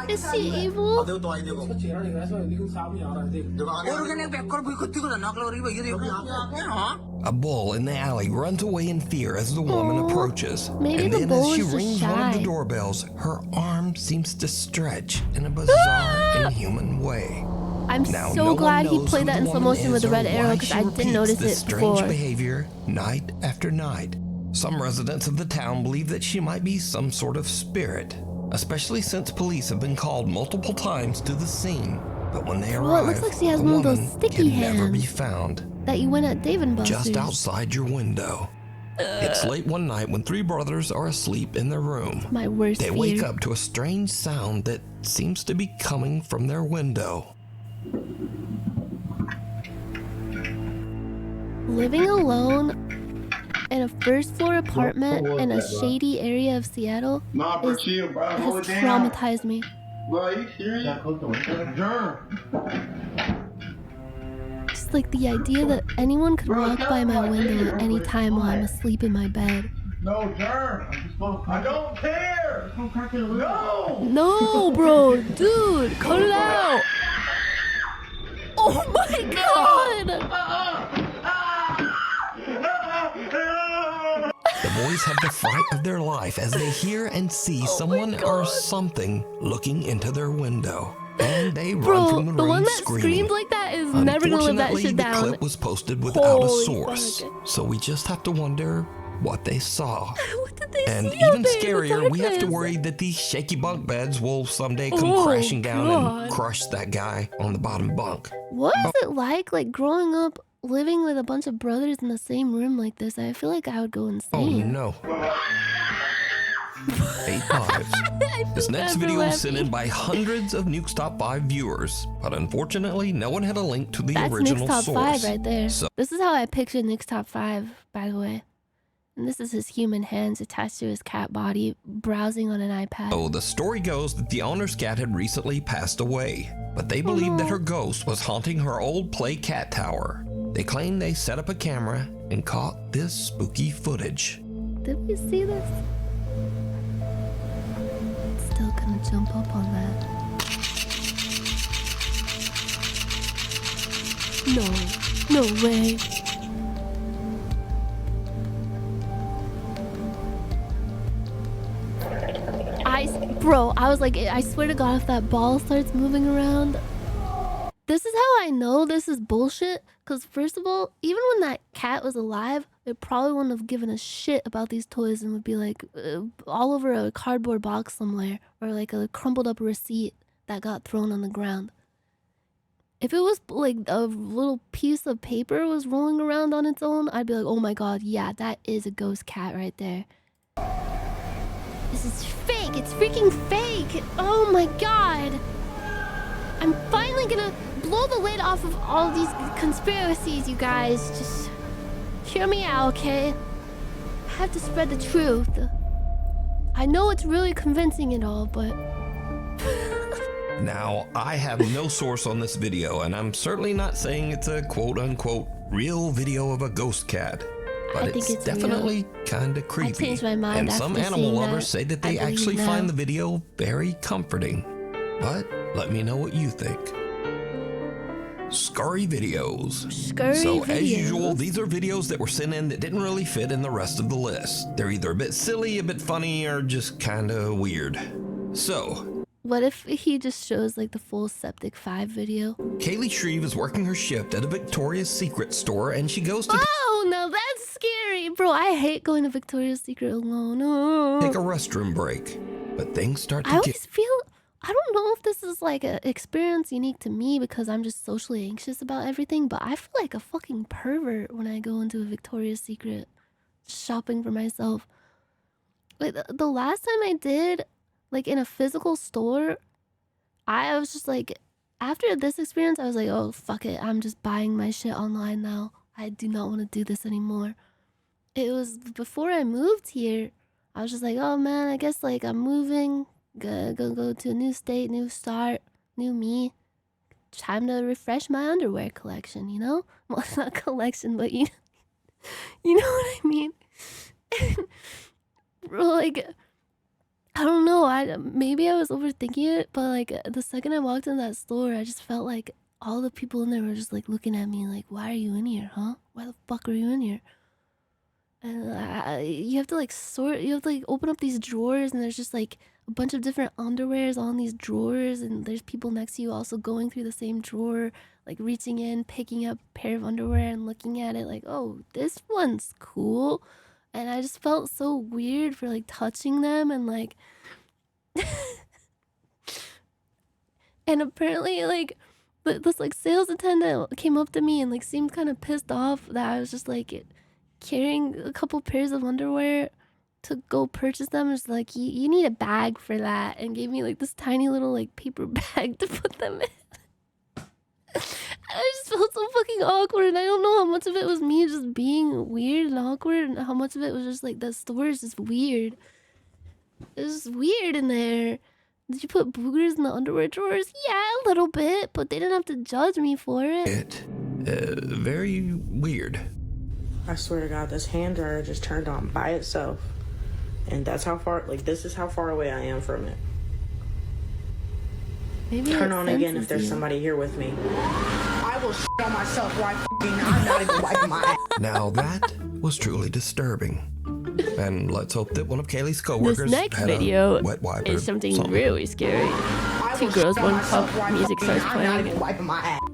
Is she evil? A bull in the alley runs away in fear as the woman Aw, approaches. maybe And the then bull as she is just rings one of the shy. doorbells, her arm seems to stretch in a bizarre, inhuman way. I'm Now, so no one glad he knows played who that the in slow woman motion with is the or red arrow why because she I didn't repeats notice this it strange before. behavior night after night. Some residents of the town believe that she might be some sort of spirit, especially since police have been called multiple times to the scene. But when they Bro, it arrive, looks like she has the one of those woman sticky can never be hands. found. That you went at Dave and Buster's. Just outside your window. It's late one night when three brothers are asleep in their room. My worst They fear. wake up to a strange sound that seems to be coming from their window. Living alone in a first floor apartment in a shady area of Seattle has traumatized me. Just like the idea that anyone could walk by my window at any time while I'm asleep in my bed. No, Jerm. I don't care. No. No, bro, dude, cut it out. Oh my god! The boys have the fright of their life as they hear and see someone or something looking into their window. And they run Bro, from the the room one that screaming. screamed like that is never gonna live that Unfortunately, shit the down. clip was posted without Holy a source, fuck. so we just have to wonder what they saw. What did they And see out even there in the scarier, we have to darkness? worry that these shaky bunk beds will someday come Oh, crashing down God. and crush that guy on the bottom bunk. What is it like growing up living with a bunch of brothers in the same room like this? I feel like I would go Oh insane. no. 8 lives. I feel This next bad for video was sent laughing. in by hundreds of Nuke's Top 5 viewers, but unfortunately, no one had a link to the That's original Nick's top source. 5 right there. So This is how I pictured Nick's top 5, by the way. And this is his human hands attached to his cat body, browsing on an iPad. Oh, the story goes that the owner's cat had recently passed away, but they believed that her ghost was haunting her old play cat tower. They claim they set up a camera and caught this spooky footage. Did we see this? Still gonna jump up on that. No way. Bro, I was like, I swear to God, if that ball starts moving around. This is how I know this is bullshit. Because first of all, even when that cat was alive, it probably wouldn't have given a shit about these toys and would be like all over a cardboard box somewhere. Or like a crumpled up receipt that got thrown on the ground. If it was like a little piece of paper was rolling around on its own, I'd be like, oh my God, yeah, that is a ghost cat right there. This is fake. It's freaking fake. Oh my God. I'm finally gonna blow the lid off of all these conspiracies, you guys. Just hear me out, okay? I have to spread the truth. I know it's really convincing and all, but... Now, I have no source on this video, and I'm certainly not saying it's a quote-unquote real video of a ghost cat. But it's definitely kind of creepy. I changed my mind and some animal lovers say that they actually find the video very comforting. But let me know what you think. Scurry videos. So as usual, these are videos that were sent in that didn't really fit in the rest of the list. They're either a bit silly, a bit funny, or just kind of weird. So... what if he just shows like the full Septic 5 video? Kaylee Shreve is working her shift at a Victoria's Secret store, and she goes to... oh, no, that's scary. Bro, I hate going to Victoria's Secret alone. Oh. Take a restroom break. But things start to I always feel... I don't know if this is like an experience unique to me because I'm just socially anxious about everything, but I feel like a fucking pervert when I go into a Victoria's Secret shopping for myself. Like, the last time I did... like in a physical store, I was just like, after this experience, I was like, oh, fuck it. I'm just buying my shit online now. I do not want to do this anymore. It was before I moved here. I was just like, oh man, I guess like I'm moving. Gonna go to a new state, new start, new me. Time to refresh my underwear collection, you know? Well, not collection, but you know what I mean? Like... I don't know, maybe I was overthinking it, but like the second I walked in that store, I just felt like all the people in there were just like looking at me like, why are you in here, huh? Why the fuck are you in here? And you have to like you have to like open up these drawers, and there's just like a bunch of different underwears on these drawers, and there's people next to you also going through the same drawer, like reaching in, picking up a pair of underwear and looking at it like, oh, this one's cool. And I just felt so weird for like touching them and like and apparently like this like sales attendant came up to me and like seemed kind of pissed off that I was just like carrying a couple pairs of underwear to go purchase them. It's like, you need a bag for that, and gave me like this tiny little like paper bag to put them in. I just felt so fucking awkward, and I don't know how much of it was me just being weird and awkward, and how much of it was just like the store is just weird. It's just weird in there. Did you put boogers in the underwear drawers? Yeah, a little bit, but they didn't have to judge me for it. Very weird. I swear to God, this hand dryer just turned on by itself. And that's how far, like, this is how far away I am from it. Maybe turn on again if there's somebody here with me. I will shit on myself right I'm not even wiping my ass. Now that was truly disturbing. And let's hope that one of Kaylee's coworkers this next had video a wet wiper. Is something really scary. Two girls, one cup, music starts playing.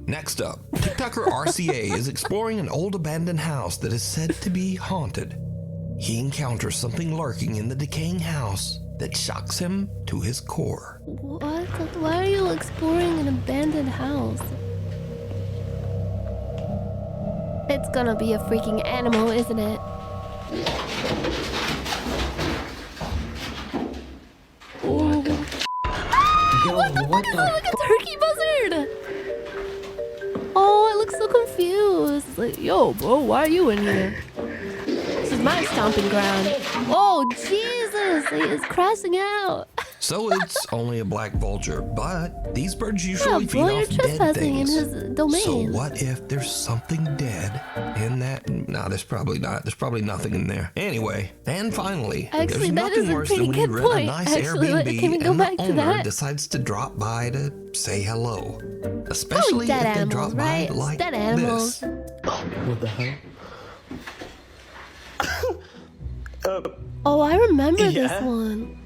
Next up, TikToker RCA is exploring an old abandoned house that is said to be haunted. He encounters something lurking in the decaying house that shocks him to his core. What? Why are you exploring an abandoned house? It's gonna be a freaking animal, isn't it? What the what the fuck is that? Like a turkey buzzard! Oh, I look so confused. It's like, yo, bro, why are you in here? This is my stomping ground. Oh, Jesus! He is crashing out. So it's only a black vulture, but these birds usually Yeah, feed bro, you're off dead trespassing in things. his domain. So what if there's something dead in that? No, there's probably not. There's probably nothing in there. Anyway, and finally, Actually, there's that is nothing a worse pretty than when you good rent a point. nice Actually, Airbnb can we go and the back to owner that? decides to drop by to say hello. Especially dead if they animals, drop right? by like Dead animals. this. What the hell? Oh, I remember Yeah. this one.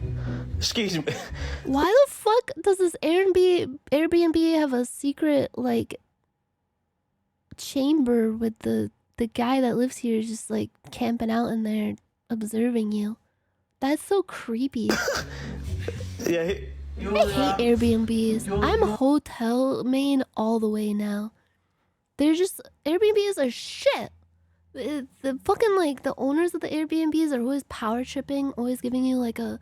Excuse me. Why the fuck does this Airbnb have a secret like chamber with the guy that lives here just like camping out in there observing you? That's so creepy. Yeah. I hate Airbnbs. I'm hotel main all the way now. They're just Airbnbs are shit. The fucking like the owners of the Airbnbs are always power tripping, always giving you like a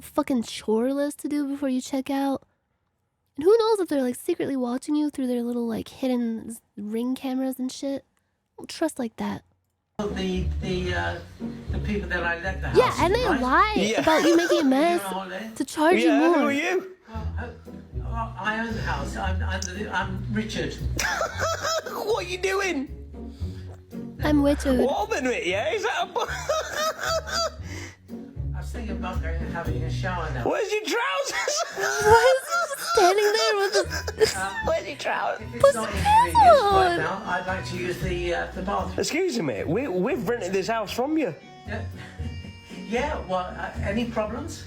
fucking chore list to do before you check out. And who knows if they're like secretly watching you through their little like hidden ring cameras and shit. Don't trust like that. The people that I let the house. Yeah, and they lie about you making a mess to charge you more. Who are you? I own the house. I'm Richard. What are you doing? I'm Richard. Wobbing it, yeah? Is that a I was thinking about going and having a shower now. Where's your trousers? Why is he just standing there with his... Where's your trousers? If it's not inconvenient right now, I'd like to use the bathroom. Excuse me, we've rented this house from you. Yeah, well, any problems?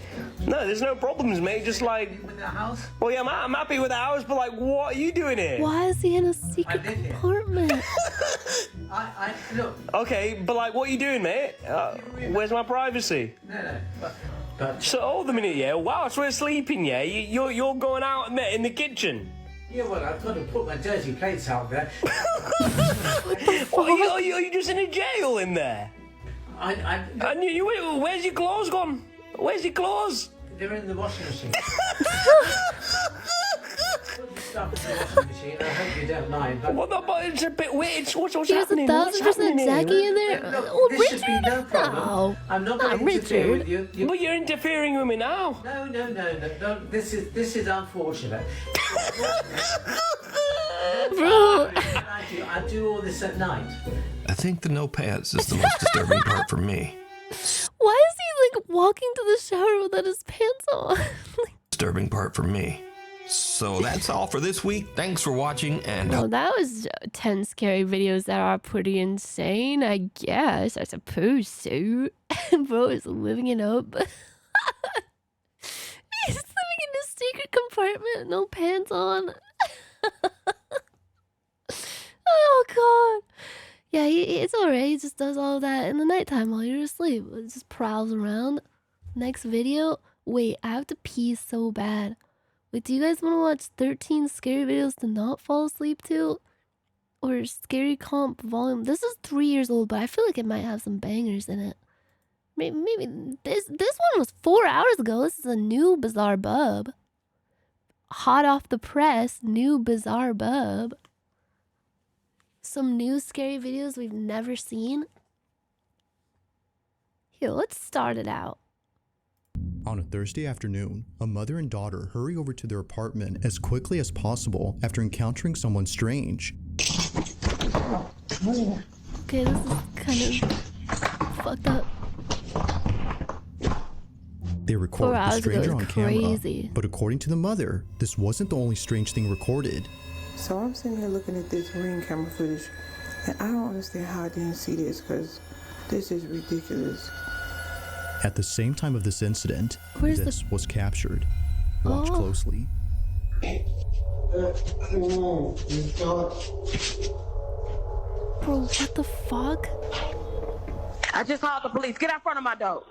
No, there's no problems, mate. Just like... With the house? Well, yeah, I'm happy with the house, but like, what are you doing here? Why is he in a secret compartment? Look. Okay, but like, what are you doing, mate? Where's my privacy? No, but... So, hold a minute, yeah? Whilst we're sleeping, yeah? You're going out in the kitchen? Yeah, well, I've got to put my dirty plates out there. What, are you just in a jail in there? And where's your clothes gone? Where's your clothes? They're in the washing machine. Put the stuff in the washing machine. I hope you don't mind. But... Well, no, but it's a bit weird. What's There's happening? 1,000% Jackie in there. Look, Oh, this Richard? should be no problem. No. I'm not going to interfere with you. But you're interfering with me now. No. This is unfortunate. Bro. I do all this at night. I think the no pants is the most disturbing part for me. Why is he like walking to the shower without his pants on? Disturbing part for me. So that's all for this week. Thanks for watching, and Well, that was 10 scary videos that are pretty insane, I guess. I suppose so. Bro is living it up. He's living in a secret compartment, no pants on. Oh, God. Yeah, it's alright. He just does all that in the nighttime while you're asleep. It just prowls around. Next video. Wait, I have to pee so bad. Wait, do you guys want to watch 13 scary videos to not fall asleep to? Or scary comp volume? This is 3 years old, but I feel like it might have some bangers in it. Maybe this one was 4 hours ago. This is a new bizarre bub. Hot off the press, new bizarre bub. Some new scary videos we've never seen. Here, let's start it out. On a Thursday afternoon, a mother and daughter hurry over to their apartment as quickly as possible after encountering someone strange. Okay, this is kind of fucked up. They record 4 the hours ago stranger is on camera, crazy. but according to the mother, this wasn't the only strange thing recorded. So I'm sitting here looking at this ring camera footage, and I don't understand how I didn't see this, because this is ridiculous. At the same time of this incident, Where's this was captured. Watch closely. Bro, what the fuck? I just called the police. Get out front of my door.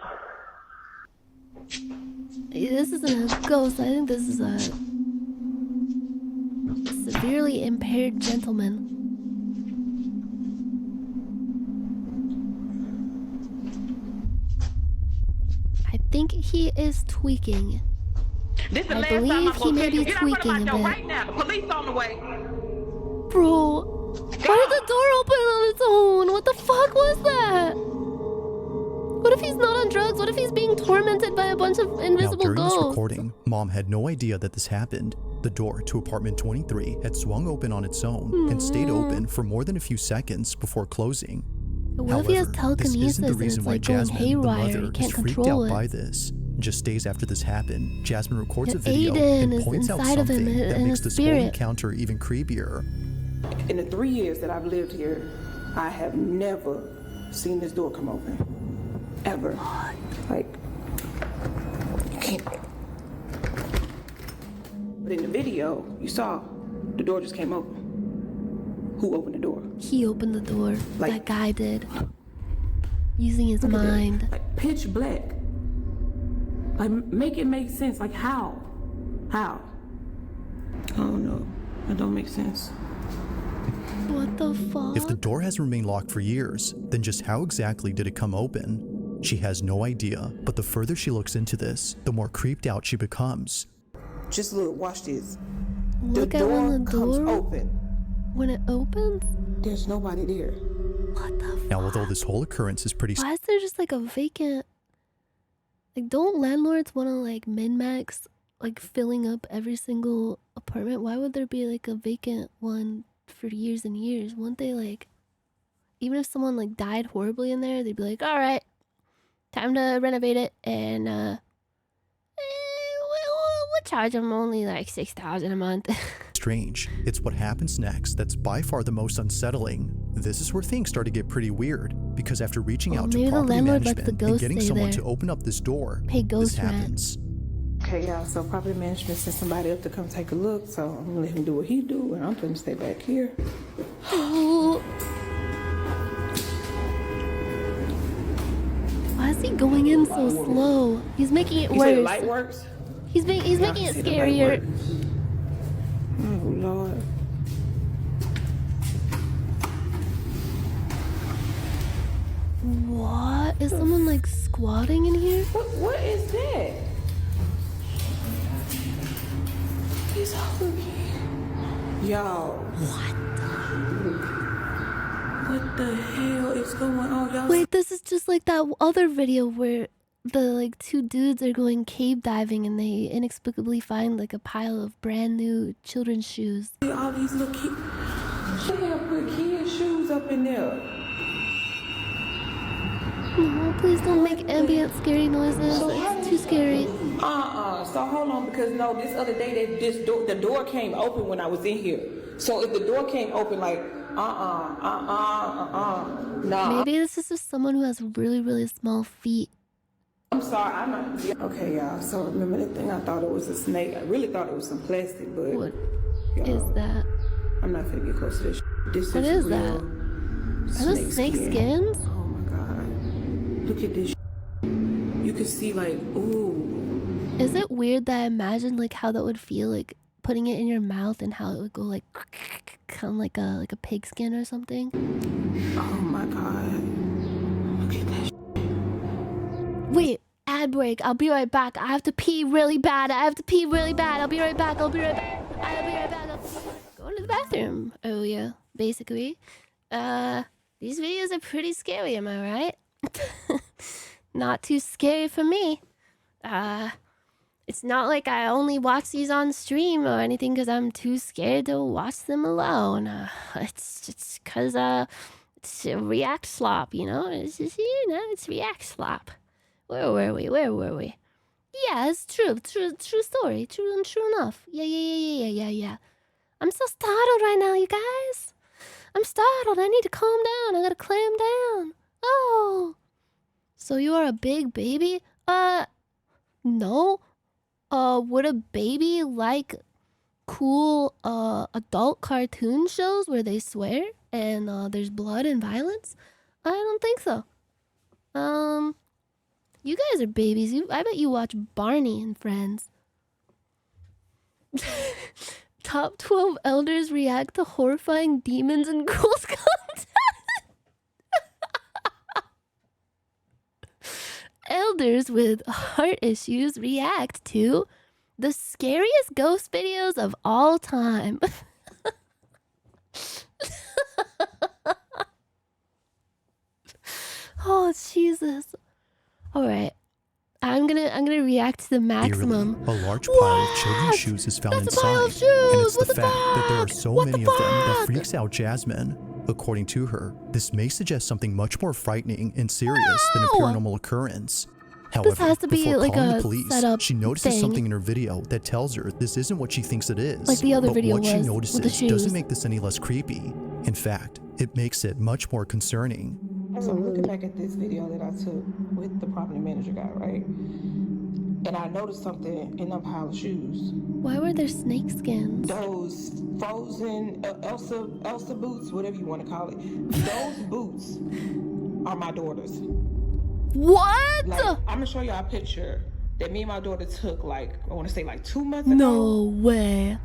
This isn't a ghost. I think this is a severely impaired gentleman. I think he is tweaking. This the I last time believe I'm he gonna may tell be you. Get out front of my tweaking a door bit. right now. The police on the way. Bro, why did the door open on its own? What the fuck was that? What if he's not on drugs? What if he's being tormented by a bunch of Now, invisible during this ghosts? recording, Mom had no idea that this happened. The door to apartment 23 had swung open on its own and stayed open for more than a few seconds before closing. What if he has However, this telekinesis isn't the and reason it's why like going Jasmine, the haywire? mother, He is can't freaked control out it. by this. Just days after this happened, Jasmine records a And video Aiden and is points out inside of him something that in makes his this whole spirit. encounter even creepier. In the 3 years that I've lived here, I have never seen this door come open. Ever. Like, you can't. But in the video, you saw the door just came open. Who opened the door? He opened the door. Like- That guy did. Using his Look at that. mind. Like pitch black. Like make it make sense. Like how? How? I don't know. That don't make sense. What the fuck? If the door has remained locked for years, then just how exactly did it come open? She has no idea, but the further she looks into this, the more creeped out she becomes. Just look, watch this. Look at when the comes door open. when it opens. There's nobody there. What the fuck? Now, although this whole occurrence is pretty Why is there just like a vacant? Like, don't landlords want to like min-max like filling up every single apartment? Why would there be like a vacant one for years and years? Wouldn't they like, even if someone like died horribly in there, they'd be like, all right, time to renovate it, and we'll charge them only like $6,000 a month. strange. It's what happens next that's by far the most unsettling. This is where things start to get pretty weird, because after reaching out to maybe the property landlord lets the management and ghost getting stay someone there. to open up this door, Pay this ghost rent. happens. Okay, y'all, so property management sent somebody up to come take a look, so I'm gonna let him do what he do, and I'm gonna stay back here. Why is he going in so slow? He's making it You say the worse. light works? He's making it Yeah, I see the light scarier. works. Oh, Lord. What? Is someone like squatting in here? What is that? He's over here. Y'all. What the hell is going on, y'all? Wait, this is just like that other video where the like two dudes are going cave diving and they inexplicably find like a pile of brand new children's shoes. See all these little kids. They have put kids' shoes up in there. No, please don't make ambient scary noises. It's too scary. So hold on, because no, this other day the door came open when I was in here. So if the door came open, like, nah. Maybe this is just someone who has really, really small feet. I'm sorry, I'm not. Okay, y'all. So remember that thing? I thought it was a snake. I really thought it was some plastic, but What is that? I'm not finna get close to this. This What is that? real Are those snake skins? Oh my god! Look at this. You can see like, ooh. Is it weird that I imagined like how that would feel, like putting it in your mouth and how it would go like kind of like a pig skin or something? Oh my god! Look at that. Wait, ad break. I'll be right back. I have to pee really bad. I'll be right back. I'll be right back. Going to the bathroom. Oh yeah, basically. These videos are pretty scary, am I right? Not too scary for me. It's not like I only watch these on stream or anything because I'm too scared to watch them alone. It's just because it's React slop, you know? It's just, it's React slop. Where were we? Yeah, it's true story. True enough. Yeah. I'm so startled right now, you guys. I'm startled. I need to calm down. I gotta clam down. Oh. So you are a big baby? No. Would a baby like cool adult cartoon shows where they swear and there's blood and violence? I don't think so. You guys are babies. I bet you watch Barney and Friends. Top 12 elders react to horrifying demons and ghouls content. Elders with heart issues react to the scariest ghost videos of all time. Oh, Jesus. All right. I'm gonna react to the maximum. Eerily, a large pile of children's shoes is found That's a pile inside, of shoes! and it's What the the fact that there are fuck? so What many the of them that fuck? freaks out Jasmine. According to her, this may suggest something much more frightening and serious than a paranormal occurrence. However, has to be before like calling a the police, setup she notices thing. something in her video that tells her this isn't what she thinks it is. Like the other but video what she was, with the notices shoes. doesn't make this any less creepy. In fact, it makes it much more concerning. So I'm looking back at this video that I took with the property manager guy, right? And I noticed something in that pile of shoes. Why were there snake skins? Those frozen Elsa boots, whatever you want to call it. Those boots are my daughter's. What? Like, I'm gonna show y'all a picture that me and my daughter took, like, I want to say like 2 months ago. No way.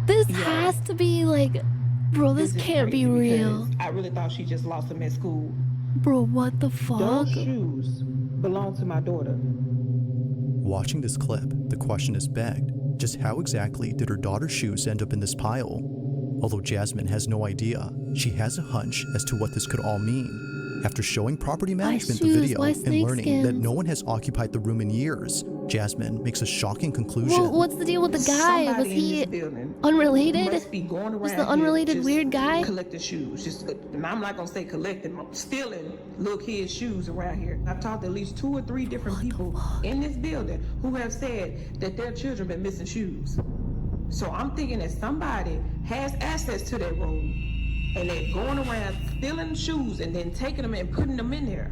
This has to be like, bro, this is can't be crazy real. because I really thought she just lost them at school. Bro, what the fuck? Those shoes belong to my daughter. Watching this clip, the question is begged, just how exactly did her daughter's shoes end up in this pile? Although Jasmine has no idea, she has a hunch as to what this could all mean. After showing property management the shoes? video Why and snake learning that skins? no one has occupied the room in years, Jasmine makes a shocking conclusion. Well, what's the deal with the guy? Was Somebody in he this building unrelated? must be going Was around the unrelated here weird just guy? collecting shoes. And I'm not gonna say collecting, stealing little kids' shoes around here. I've talked to at least 2 or 3 different people in this building who have said that their children been missing shoes. So I'm thinking that somebody has access to that room and they're going around stealing shoes and then taking them and putting them in there.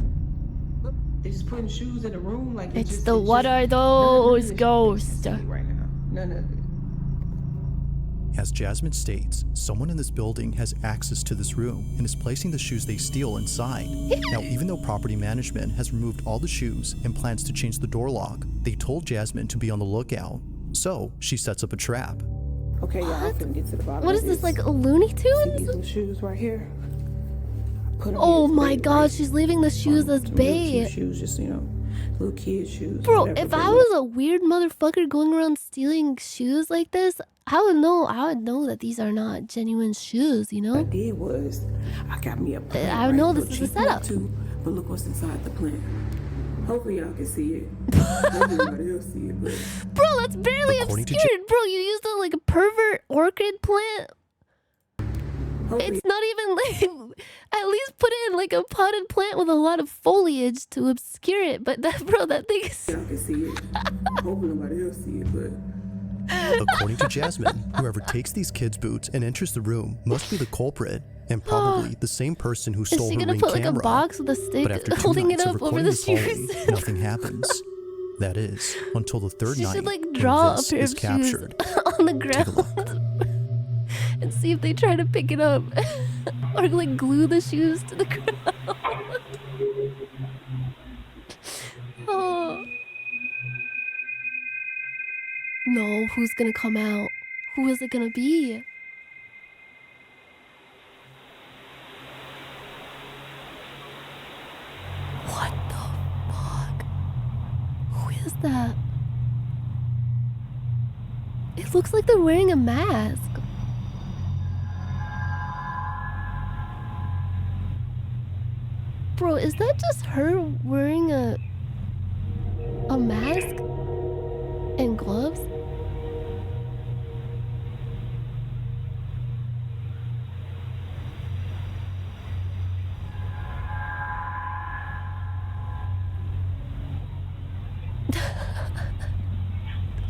They're just putting shoes in the room like It's just, the what are those ghosts? right now. None of it. As Jasmine states, someone in this building has access to this room and is placing the shoes they steal inside. Now, even though property management has removed all the shoes and plans to change the door lock, they told Jasmine to be on the lookout. So, she sets up a trap. Okay, y'all, I'm finna get to the bottom What of is this, like See Looney these Tunes? little shoes right here? Put 'em Oh here as my bait, god, right? she's leaving the shoes as Some little cute bait. shoes, just, little kid shoes. Bro, whatever, if but I was a weird motherfucker going around stealing shoes like this, I would know that these are not genuine shoes, you what I know? did was, I got me a plant. I would know right? this Little is a cheap one setup. Too, but look what's inside the plant. Hopefully y'all can see it. Maybe nobody else see it, but Bro, that's barely According to obscured. Bro, you used like a pervert orchid plant. It's not even like, at least put it in like a potted plant with a lot of foliage to obscure it. But that, bro, that thing is. y'all can see it. Hopefully nobody else see it, but According to Jasmine, whoever takes these kids' boots and enters the room must be the culprit, and probably the same person who Is stole she her gonna ring put like camera. a box with a stick But after 2 holding it nights of up over recording the this folly, shoes? nothing happens. That is, until the third She night should like when draw a this pair is of captured. shoes on the ground and see if they try to pick it up or like glue the shoes to the ground. Oh. No, who's gonna come out? Who is it gonna be? What the fuck? Who is that? It looks like they're wearing a mask. Bro, is that just her wearing a mask and gloves?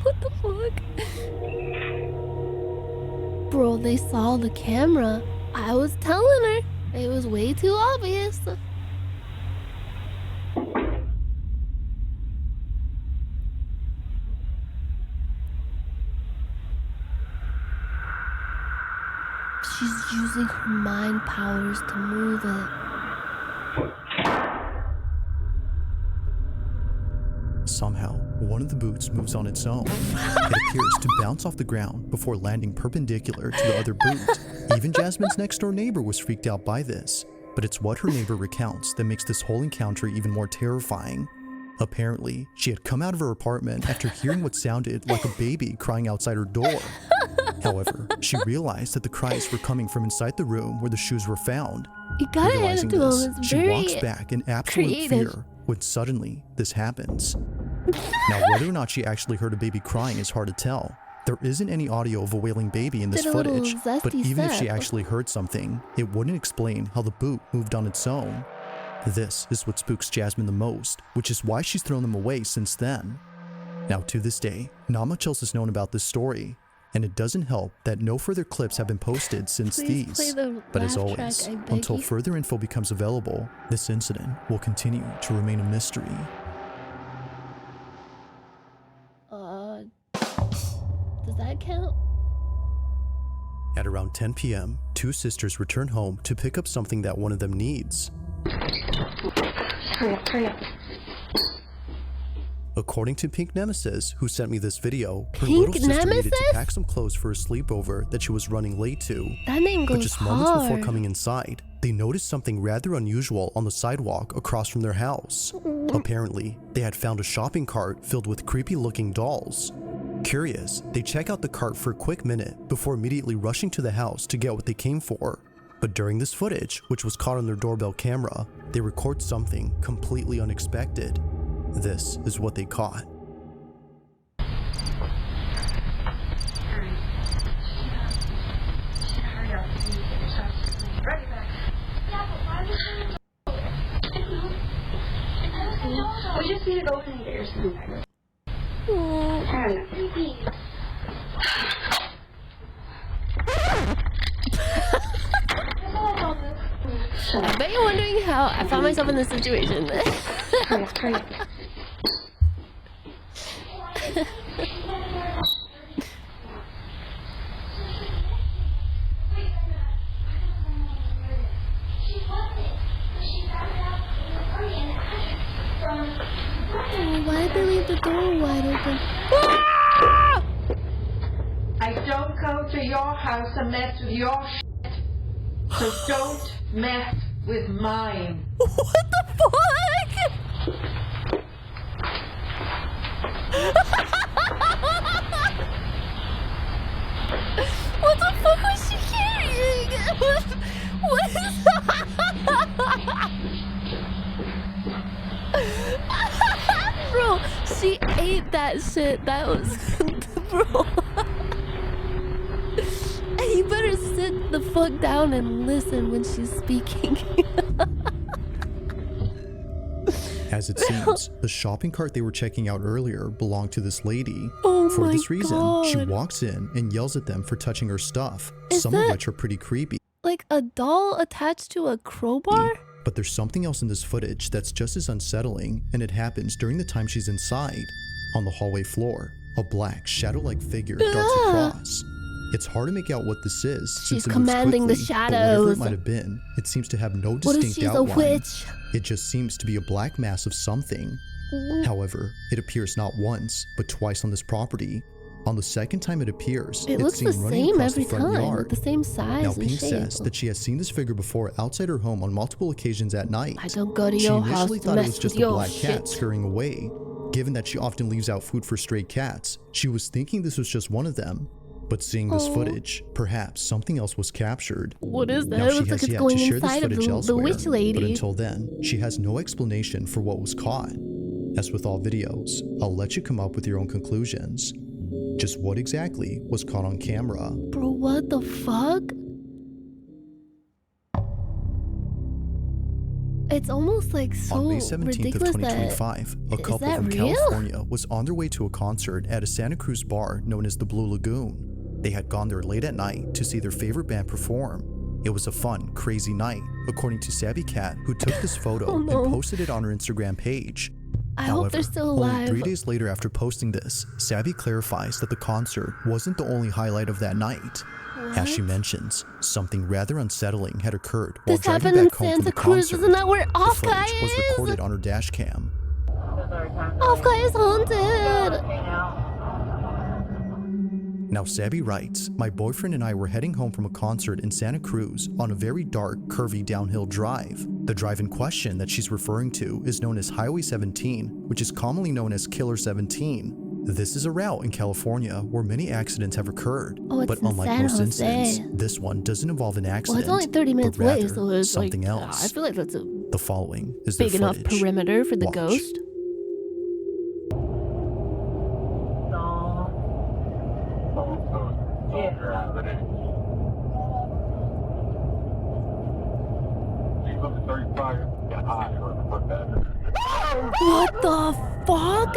What the fuck? Bro, they saw the camera. I was telling her. It was way too obvious. She's using her mind powers to move it. Somehow, one of the boots moves on its own. It appears to bounce off the ground before landing perpendicular to the other boot. Even Jasmine's next-door neighbor was freaked out by this, but it's what her neighbor recounts that makes this whole encounter even more terrifying. Apparently, she had come out of her apartment after hearing what sounded like a baby crying outside her door. However, she realized that the cries were coming from inside the room where the shoes were found. You gotta hand Realizing it to this, him. It's she very walks back in absolute creative. fear, when suddenly this happens. Now, whether or not she actually heard a baby crying is hard to tell. There isn't any audio of a wailing baby in this footage, but even if she actually heard something, it wouldn't explain how the boot moved on its own. This is what spooks Jasmine the most, which is why she's thrown them away since then. Now, to this day, not much else is known about this story, and it doesn't help that no further clips have been posted since these. But as always, until further info becomes available, this incident will continue to remain a mystery. Does that count? At around 10 p.m., two sisters return home to pick up something that one of them needs. Hurry up. According to Pink Nemesis, who sent me this video, her Pink little sister needed Nemesis? to pack some clothes for a sleepover that she was running late to. That name goes But just moments before hard. coming inside, they noticed something rather unusual on the sidewalk across from their house. Apparently, they had found a shopping cart filled with creepy-looking dolls. Curious, they check out the cart for a quick minute before immediately rushing to the house to get what they came for. But during this footage, which was caught on their doorbell camera, they record something completely unexpected. This is what they caught. We just need to go and get your something. I bet you're wondering how I found myself in this situation. Hurry up. Why did they leave the door wide open? I don't go to your house and mess with your shit. So don't mess with mine. What the fuck? What the fuck was she carrying? What is that? Bro, she ate that shit. That was... Bro. You better sit the fuck down and listen when she's speaking. As it seems, the shopping cart they were checking out earlier belonged to this lady. Oh for my this reason, she God. walks in and yells at them for touching her stuff, Is some of that- which are pretty creepy. Like a doll attached to a crowbar? But there's something else in this footage that's just as unsettling, and it happens during the time she's inside. On the hallway floor, a black, shadow-like figure darts across. It's hard to make out what this is since She's it moves commanding the quickly, but whatever shadows. it might have been, it seems to have no What if distinct she's a outline. witch? It just seems to be a black mass of something. However, it appears not once, but twice on this property. On the second time it appears, It it's looks the seen running same across every the front time, yard. with the same size Now, and Pink shape. says that she has seen this figure before outside her home on multiple occasions at night. I don't go to She your house initially to thought it mess was just with a your black cat shit. scurrying away. Given that she often leaves out food for stray cats, she was thinking this was just one of them. But seeing this Oh. footage, perhaps something else was captured. What is that? Now, It she looks like has it's yet going to share this inside of footage the elsewhere, witch lady. but until then, she has no explanation for what was caught. As with all videos, I'll let you come up with your own conclusions. Just what exactly was caught on camera? Bro, what the fuck? It's almost like so On May 17th of ridiculous 2025, a that... couple Is that from real? California was on their way to a concert at a Santa Cruz bar known as the Blue Lagoon. They had gone there late at night to see their favorite band perform. It was a fun, crazy night, according to Savvy Cat, who took this photo Oh, no. and posted it on her Instagram page. I However, hope they're still only alive. 3 days later after posting this, Savvy clarifies that the concert wasn't the only highlight of that night. As she mentions, something rather unsettling had occurred while This driving happened in back home from Santa the Cruz, concert. isn't that where The Off Guy footage was is? recorded on her dash cam. Off Guy is haunted! Now, Sabby writes, my boyfriend and I were heading home from a concert in Santa Cruz on a very dark, curvy downhill drive. The drive in question that she's referring to is known as Highway 17, which is commonly known as Killer 17. This is a route in California where many accidents have occurred, Oh, it's but in unlike San most Jose. incidents, this one doesn't involve an Well, accident, it's only 30 minutes but away, rather so it's something like, else. I feel like that's a The following is big their enough footage. perimeter for the Watch. ghost. What the fuck?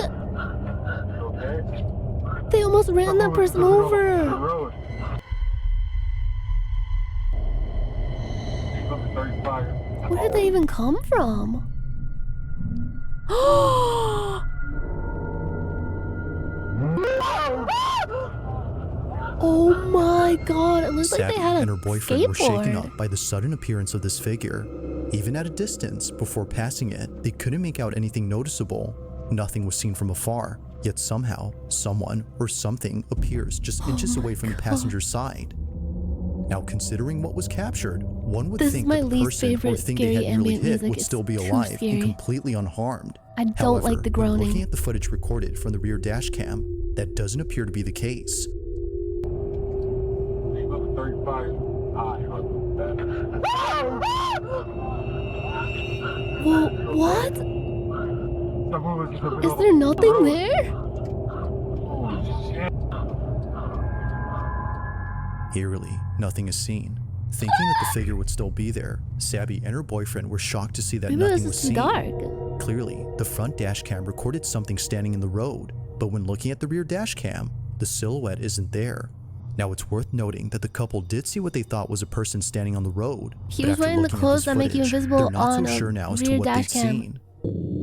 They almost ran that person over. Where did they even come from? Oh my god, it looks like Sabby they had a and her boyfriend were shaken skateboard. up by the sudden appearance of this figure. Even at a distance, before passing it, they couldn't make out anything noticeable. Nothing was seen from afar, yet somehow, someone or something appears just inches away from the passenger's side. Now, considering what was captured, one would This think is my that the least person or favorite thing they scary had nearly ambient hit music. would It's still be too alive scary. and completely unharmed. I don't However, like the when groaning. looking at the footage recorded from the rear dash cam, that doesn't appear to be the case. Well, what? Is there nothing there? Eerily, nothing is seen. Thinking that the figure would still be there, Sabby and her boyfriend were shocked to see that Maybe nothing this was is too seen. dark. Clearly, the front dash cam recorded something standing in the road, but when looking at the rear dash cam, the silhouette isn't there. Now, it's worth noting that the couple did see what they thought was a person standing on the road. He but was after wearing the looking at clothes this that make you footage, invisible they're not on so a sure now as to rear what dash they'd cam. seen.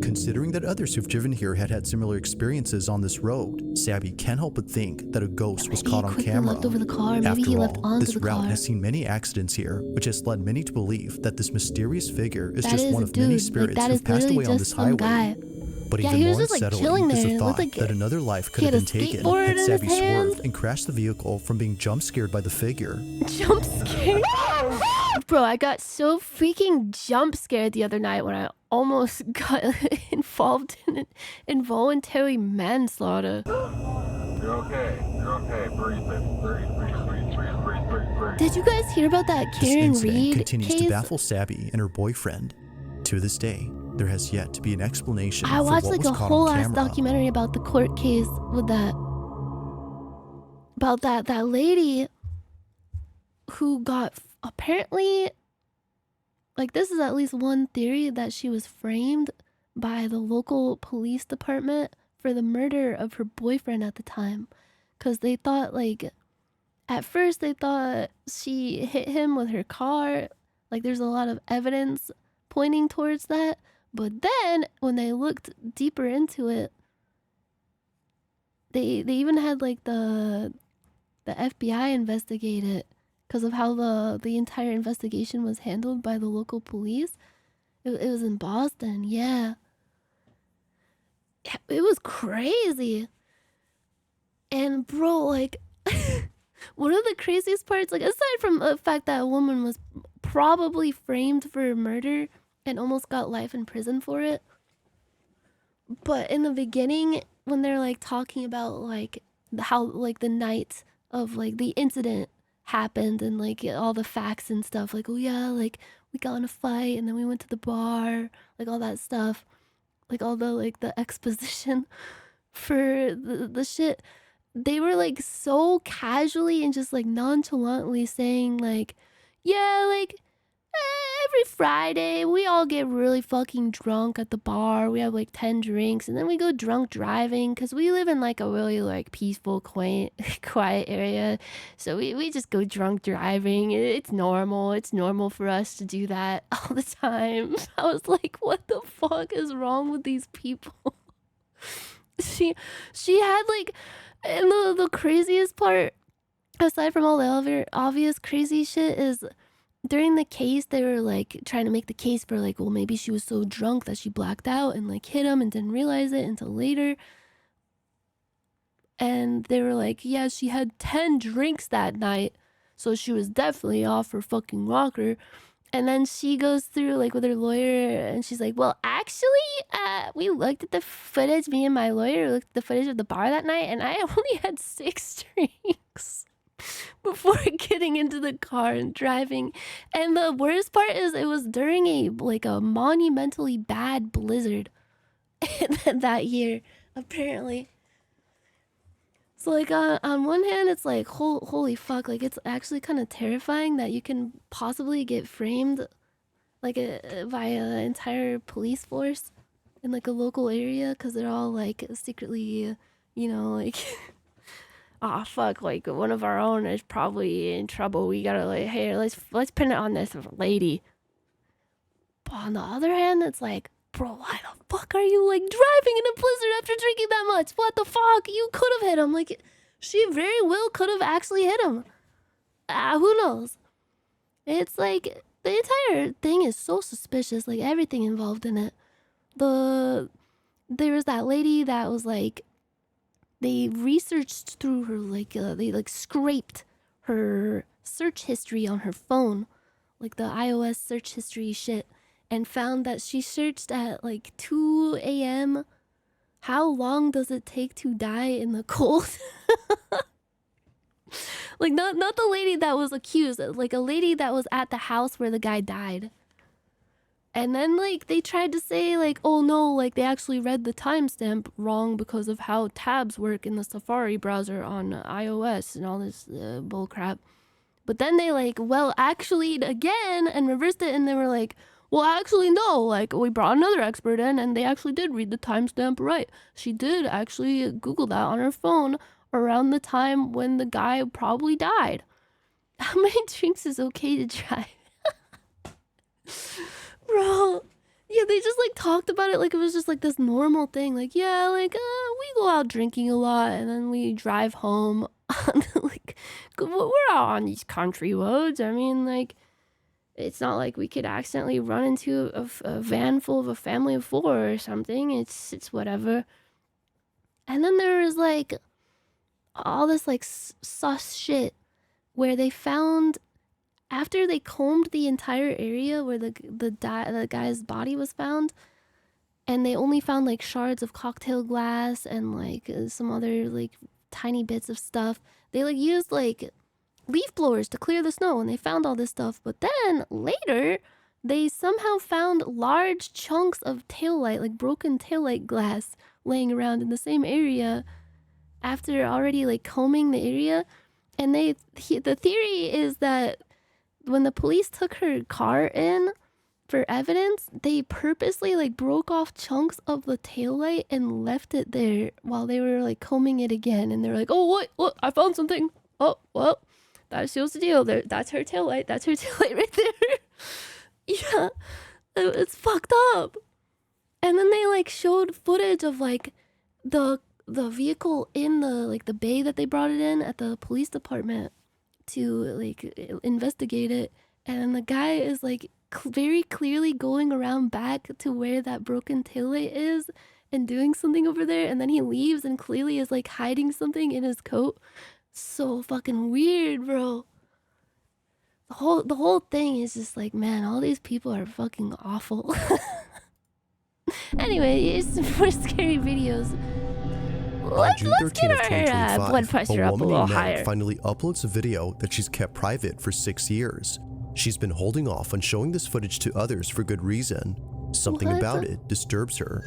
Considering that others who've driven here had had similar experiences on this road, Sabby can't help but think that a ghost was Maybe caught he on quickly camera. left over the car. Maybe After he all, left onto this the route car. has seen many accidents here, which has led many to believe that this mysterious figure is That just is one a of many dude. spirits that who've is passed literally away on just this some highway. guy. But Yeah, even he was more just, like, unsettling chilling is there. the It thought looked like that another life could he have had been a taken skateboard had in his Sabby hand. swerved and crashed the vehicle from being jump scared by the figure. Jump scared? Bro, I got so freaking jump scared the other night when I almost got involved in an involuntary manslaughter. You're okay. You're okay. Breathe, baby. Breathe. Did you guys hear about that This Karen incident Reed continues case? to baffle Sabby and her boyfriend. To this day, there has yet to be an explanation I for watched what like was a caught whole on ass camera. documentary about the court case with that. About that lady who got apparently, like, this is at least one theory, that she was framed by the local police department for the murder of her boyfriend at the time. Because they thought, like, at first they thought she hit him with her car. Like, there's a lot of evidence pointing towards that. But then when they looked deeper into it, they even had like the FBI investigate it because of how the entire investigation was handled by the local police. It was in Boston, yeah. It was crazy. And bro, like, one of the craziest parts, like, aside from the fact that a woman was probably framed for murder and almost got life in prison for it, but in the beginning, when they're like talking about like how like the night of like the incident happened and like all the facts and stuff, like, oh yeah, like we got in a fight and then we went to the bar, like all that stuff, like all the like the exposition for the shit, they were like so casually and just like nonchalantly saying like, yeah, like every Friday we all get really fucking drunk at the bar. We have like 10 drinks and then we go drunk driving because we live in like a really like peaceful, quiet area. So we just go drunk driving. It's normal. It's normal for us to do that all the time. I was like, what the fuck is wrong with these people? She had like, and the craziest part, aside from all the other obvious crazy shit, is during the case, they were like trying to make the case for like, well, maybe she was so drunk that she blacked out and like hit him and didn't realize it until later. And they were like, yeah, she had 10 drinks that night, so she was definitely off her fucking rocker. And then she goes through like with her lawyer and she's like, well, actually, we looked at the footage. Me and my lawyer looked at the footage of the bar that night and I only had 6 drinks before getting into the car and driving. And the worst part is it was during a monumentally bad blizzard that year, apparently. So like on one hand, it's like holy fuck, like it's actually kind of terrifying that you can possibly get framed like by an entire police force in like a local area because they're all like secretly, you know, like oh fuck, like one of our own is probably in trouble. We gotta like, hey, let's pin it on this lady. But on the other hand, it's like, bro, why the fuck are you like driving in a blizzard after drinking that much? What the fuck? You could have hit him. Like, she very well could have actually hit him. Who knows? It's like the entire thing is so suspicious. Like everything involved in it. There was that lady that was like, they researched through her they like scraped her search history on her phone, like the iOS search history shit. And found that she searched at like 2 a.m. How long does it take to die in the cold? Like not the lady that was accused, like a lady that was at the house where the guy died. And then like they tried to say like, oh no, like they actually read the timestamp wrong because of how tabs work in the Safari browser on iOS and all this bull crap. But then they like, well, actually again and reversed it and they were like, well, actually, no, like, we brought another expert in, and they actually did read the timestamp right. She did actually Google that on her phone around the time when the guy probably died. How many drinks is okay to drive? Bro, yeah, they just, like, talked about it like it was just, like, this normal thing. Like, yeah, like, we go out drinking a lot, and then we drive home. Like, we're out on these country roads. I mean, like, it's not like we could accidentally run into a van full of a family of 4 or something. It's whatever. And then there was like all this like sus shit where they found, after they combed the entire area where the guy's body was found, and they only found like shards of cocktail glass and like some other like tiny bits of stuff. They like used like leaf blowers to clear the snow and they found all this stuff. But then later they somehow found large chunks of taillight, like broken taillight glass laying around in the same area after already like combing the area. And the theory is that when the police took her car in for evidence, they purposely like broke off chunks of the taillight and left it there while they were like combing it again. And they're like, oh, what? I found something. Oh, well, that seals the deal. That's her taillight. That's her taillight right there. Yeah, it's fucked up. And then they like showed footage of like the vehicle in the bay that they brought it in at the police department to like investigate it. And the guy is like very clearly going around back to where that broken taillight is and doing something over there. And then he leaves and clearly is like hiding something in his coat. So fucking weird, bro. The whole thing is just like, man, all these people are fucking awful. Anyway, here's some more scary videos. Let's get our blood pressure up a little higher. Finally uploads a video that she's kept private for 6 years. She's been holding off on showing this footage to others for good reason. Something about it disturbs her.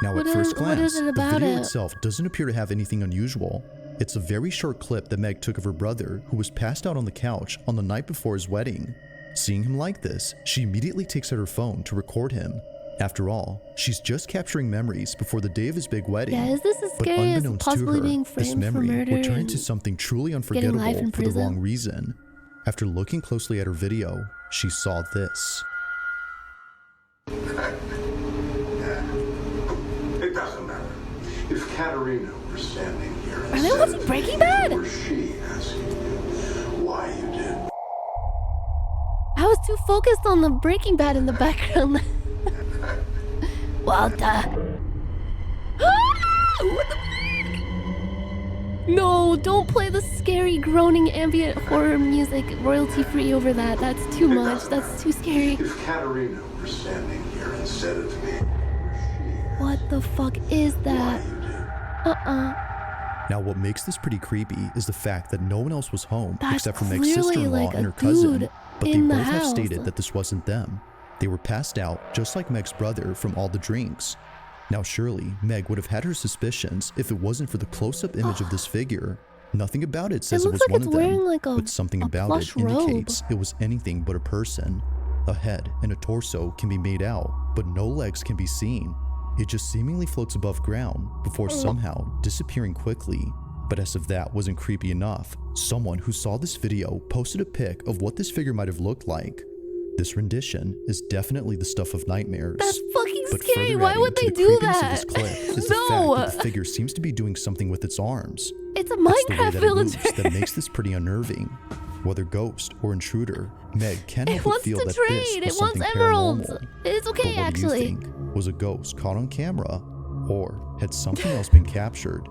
Now, at first glance, the video itself doesn't appear to have anything unusual. It's a very short clip that Meg took of her brother, who was passed out on the couch on the night before his wedding. Seeing him like this, she immediately takes out her phone to record him. After all, she's just capturing memories before the day of his big wedding. Yeah, is this as scary as possibly being framed for murder? Will turn into something truly unforgettable for the wrong reason. After looking closely at her video, she saw this. It doesn't matter. If Katerina were standing here, are they watching Breaking Bad? Or she asking you why you did. I was too focused on the Breaking Bad in the background. Walter. No, don't play the scary groaning ambient horror music royalty free over that. That's too much. That's too scary. If Katerina were standing here instead of me. What the fuck is that? Now, what makes this pretty creepy is the fact that no one else was home That's except for Meg's clearly sister-in-law like and a her cousin, dude but they in the both have house. stated that this wasn't them. They were passed out just like Meg's brother from all the drinks. Now, surely, Meg would have had her suspicions if it wasn't for the close-up image of this figure. Nothing about it says it was looks like one it's of them, wearing like but something about it plush robe. indicates it was anything but a person. A head and a torso can be made out, but no legs can be seen. It just seemingly floats above ground before somehow disappearing quickly. But as if that wasn't creepy enough, someone who saw this video posted a pic of what this figure might have looked like. This rendition is definitely the stuff of nightmares. That's fucking But scary. further Why adding would to they the do creepiness that? of this clip is No. the fact that the figure seems to be doing something with its arms. It's a It's the way Minecraft that it villager. moves that makes this pretty unnerving. Whether ghost or intruder, Meg can't It help but wants feel to that trade. this It was wants something emeralds. paranormal. It's But okay, what do actually. you think? Was a ghost caught on camera, or had something else been captured?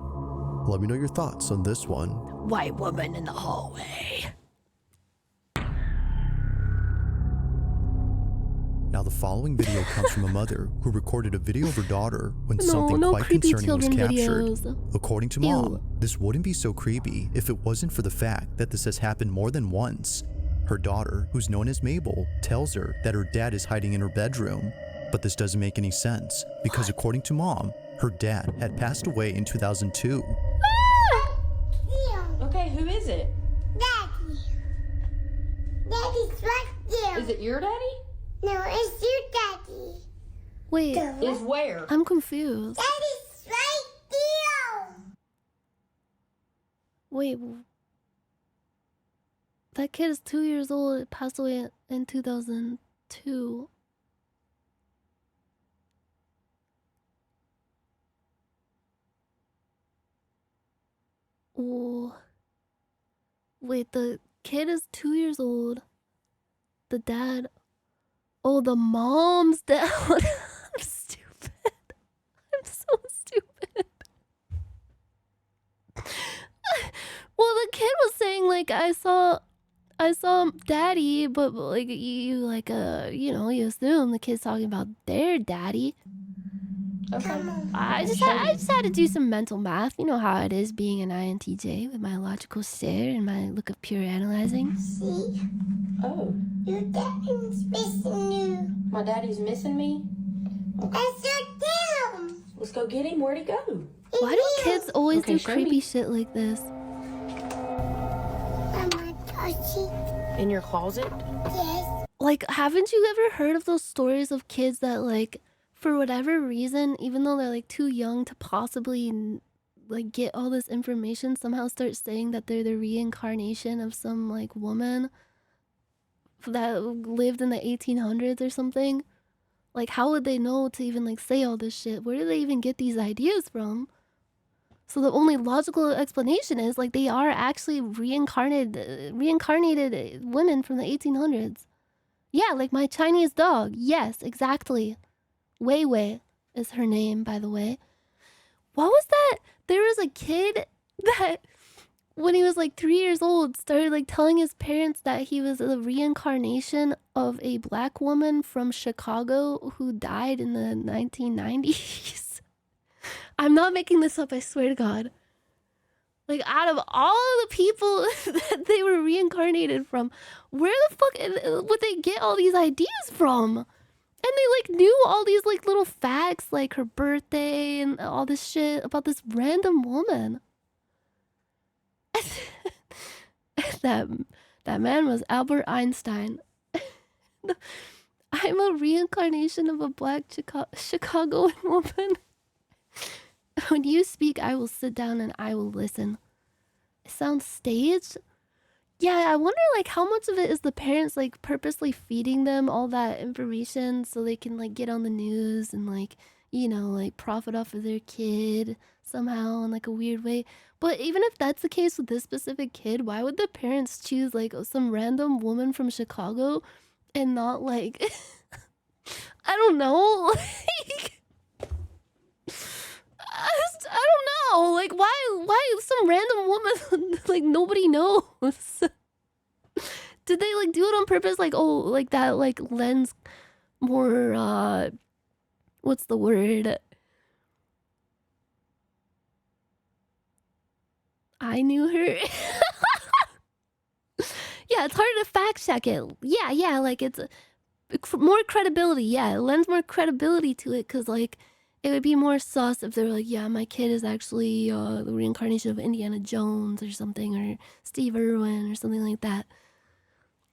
Let me know your thoughts on this one. White woman in the hallway. Now, the following video comes from a mother who recorded a video of her daughter when No, something no quite creepy concerning was children captured. videos. According to Ew. mom, this wouldn't be so creepy if it wasn't for the fact that this has happened more than once. Her daughter, who's known as Mabel, tells her that her dad is hiding in her bedroom. But this doesn't make any sense because according to mom, her dad had passed away in 2002. Okay, who is it? Daddy. Daddy's right there. Is it your daddy? No, it's your daddy. Wait, Is where? I'm confused. Daddy's right there. Wait, that kid is 2 years old. It passed away in 2002. Oh. Wait, the kid is 2 years old. The dad. Oh, the mom's down. I'm stupid. I'm so stupid. Well, the kid was saying like I saw daddy, but like you like you know, you assume the kid's talking about their daddy. Okay. I just had to do some mental math. You know how it is being an INTJ with my logical stare and my look of pure analyzing. See? Oh. Your daddy's missing you. My daddy's missing me? That's your dad. Let's go get him. Where'd he go? Why do kids always Okay, do show creepy me. shit like this? Mama, touchy. In your closet? Yes. Like, haven't you ever heard of those stories of kids that, like, for whatever reason, even though they're, like, too young to possibly, like, get all this information, somehow start saying that they're the reincarnation of some, like, woman that lived in the 1800s or something? Like, how would they know to even, like, say all this shit? Where do they even get these ideas from? So the only logical explanation is, like, they are actually reincarnated women from the 1800s. Yeah, like my Chinese dog. Yes, exactly. Wei Wei is her name, by the way. What was that? There was a kid that, when he was like 3 years old, started like telling his parents that he was a reincarnation of a black woman from Chicago who died in the 1990s. I'm not making this up, I swear to God. Like, out of all the people that they were reincarnated from, where the fuck would they get all these ideas from? And they, like, knew all these, like, little facts, like her birthday and all this shit about this random woman. That man was Albert Einstein. I'm a reincarnation of a black Chicagoan woman. When you speak, I will sit down and I will listen. It sounds staged. Yeah, I wonder like how much of it is the parents like purposely feeding them all that information so they can like get on the news and like, you know, like profit off of their kid somehow in like a weird way. But even if that's the case with this specific kid, why would the parents choose like some random woman from Chicago and not like I don't know. I don't know. Like, why some random woman like nobody knows. Did they like do it on purpose? Like, oh, like that like lends more what's the word? I knew her. Yeah, it's harder to fact check it. Yeah, like it's more credibility. Yeah, it lends more credibility to it because like it would be more sus if they were like, yeah, my kid is actually the reincarnation of Indiana Jones or something, or Steve Irwin or something like that.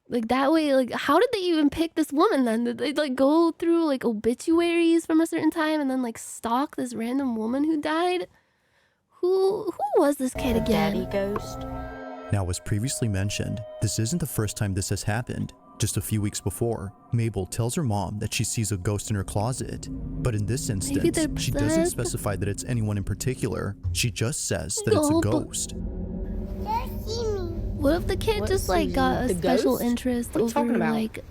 Like that way, like how did they even pick this woman then? Did they like go through like obituaries from a certain time and then like stalk this random woman who died? Who was this kid again? Daddy ghost. Now, as previously mentioned, this isn't the first time this has happened. Just a few weeks before, Mabel tells her mom that she sees a ghost in her closet. But in this instance, she doesn't specify that it's anyone in particular. She just says that it's a ghost. What if the kid just like got a special interest over like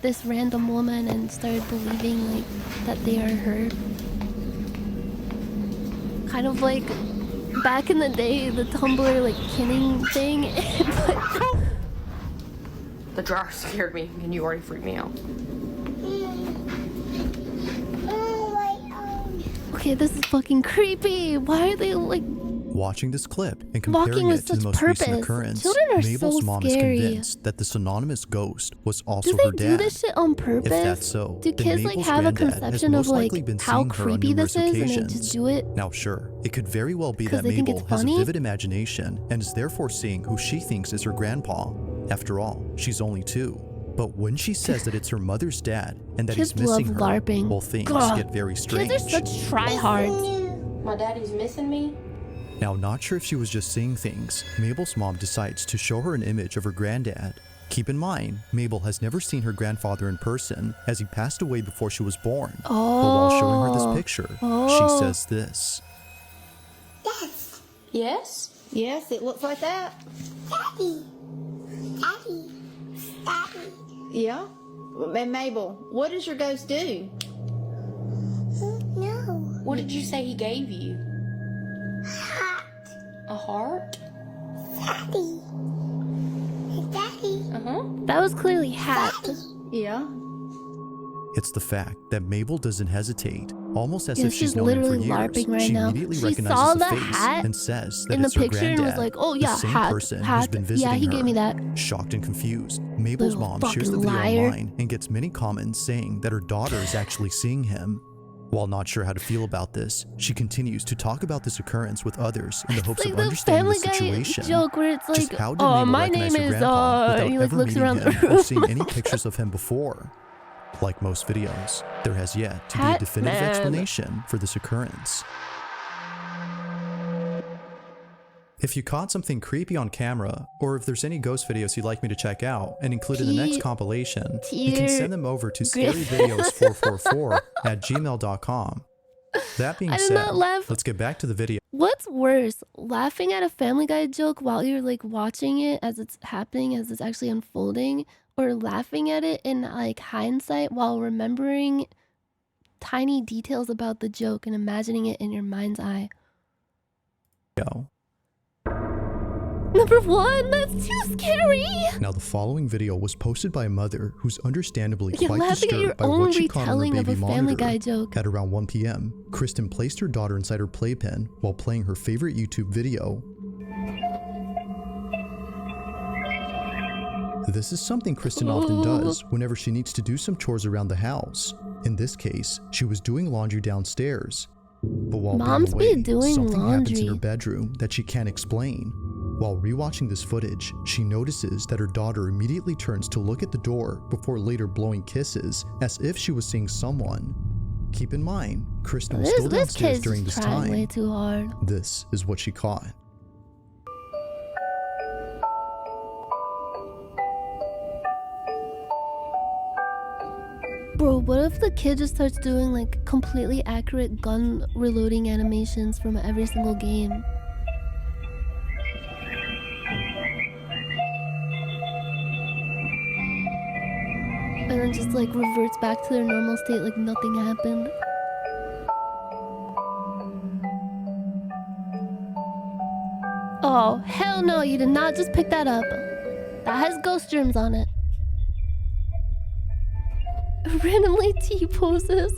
this random woman and started believing like that they are her? Kind of like back in the day, the Tumblr like kinning thing. The jar scared me, and you already freaked me out. Okay, this is fucking creepy. Why are they like watching this clip and comparing it to the most recent occurrence? Mabel's mom is convinced that this anonymous ghost was also her dad. Do they do this shit on purpose? If that's so, do kids like have a conception of like how creepy this is and they just do it? Now sure, it could very well be that Mabel has a vivid imagination and is therefore seeing who she thinks is her grandpa. After all, she's only 2. But when she says that it's her mother's dad and that kids he's missing her, LARPing. well, things get very strange. Kids are such tryhards. My daddy's missing me? Now, not sure if she was just seeing things, Mabel's mom decides to show her an image of her granddad. Keep in mind, Mabel has never seen her grandfather in person, as he passed away before she was born. But while showing her this picture, she says this. Yes. Yes? Yes, it looks like that. Daddy. Daddy. Daddy. Yeah? And Mabel, what does your ghost do? No. What did you say he gave you? Heart. A heart? Daddy. Daddy. That was clearly hat. Yeah. It's the fact that Mabel doesn't hesitate, almost as Yeah, if she's she's known him for literally years. LARPing right she now. immediately She recognizes saw the the face hat and says that in the it's her picture and granddad, was like, oh yeah, the same hat, person hat. who's been visiting Yeah, he her. gave me that. Shocked and confused, Mabel's Little mom shares the fucking video liar. online and gets many comments saying that her daughter is actually seeing him. While not sure how to feel about this, she continues to talk about this occurrence with others in the hopes Like of the understanding the Family Guy situation. joke where it's Just like, how did oh, Mabel my recognize name her is grandpa without and he like ever looks meeting around the him or room. seeing any pictures of him before? Like most videos, there has yet to be a definitive Catman. explanation for this occurrence. If you caught something creepy on camera, or if there's any ghost videos you'd like me to check out and include in the next compilation, you can send them over to scaryvideos444@gmail.com. That being I did said, not laugh. let's get back to the video. What's worse, laughing at a Family Guy joke while you're like watching it as it's happening, as it's actually unfolding, or laughing at it in like hindsight while remembering tiny details about the joke and imagining it in your mind's eye? Number 1, that's too scary. Now, the following video was posted by a mother who's understandably You're quite laughing at your disturbed by own what she caught on her retelling of baby a Family monitor. Guy joke. At around 1 p.m., Kristen placed her daughter inside her playpen while playing her favorite YouTube video. This is something Kristen often does whenever she needs to do some chores around the house. In this case, she was doing laundry downstairs. But while Moms being away, be doing something happens in laundry. her bedroom that she can't explain. While rewatching this footage, she notices that her daughter immediately turns to look at the door before later blowing kisses as if she was seeing someone. Keep in mind, Kristen was still This downstairs kid's during this trying time. way too hard. This is what she caught. Bro, what if the kid just starts doing like completely accurate gun reloading animations from every single game? And then just like reverts back to their normal state like nothing happened. Oh, hell no, you did not just pick that up. That has ghost germs on it. Randomly T-poses.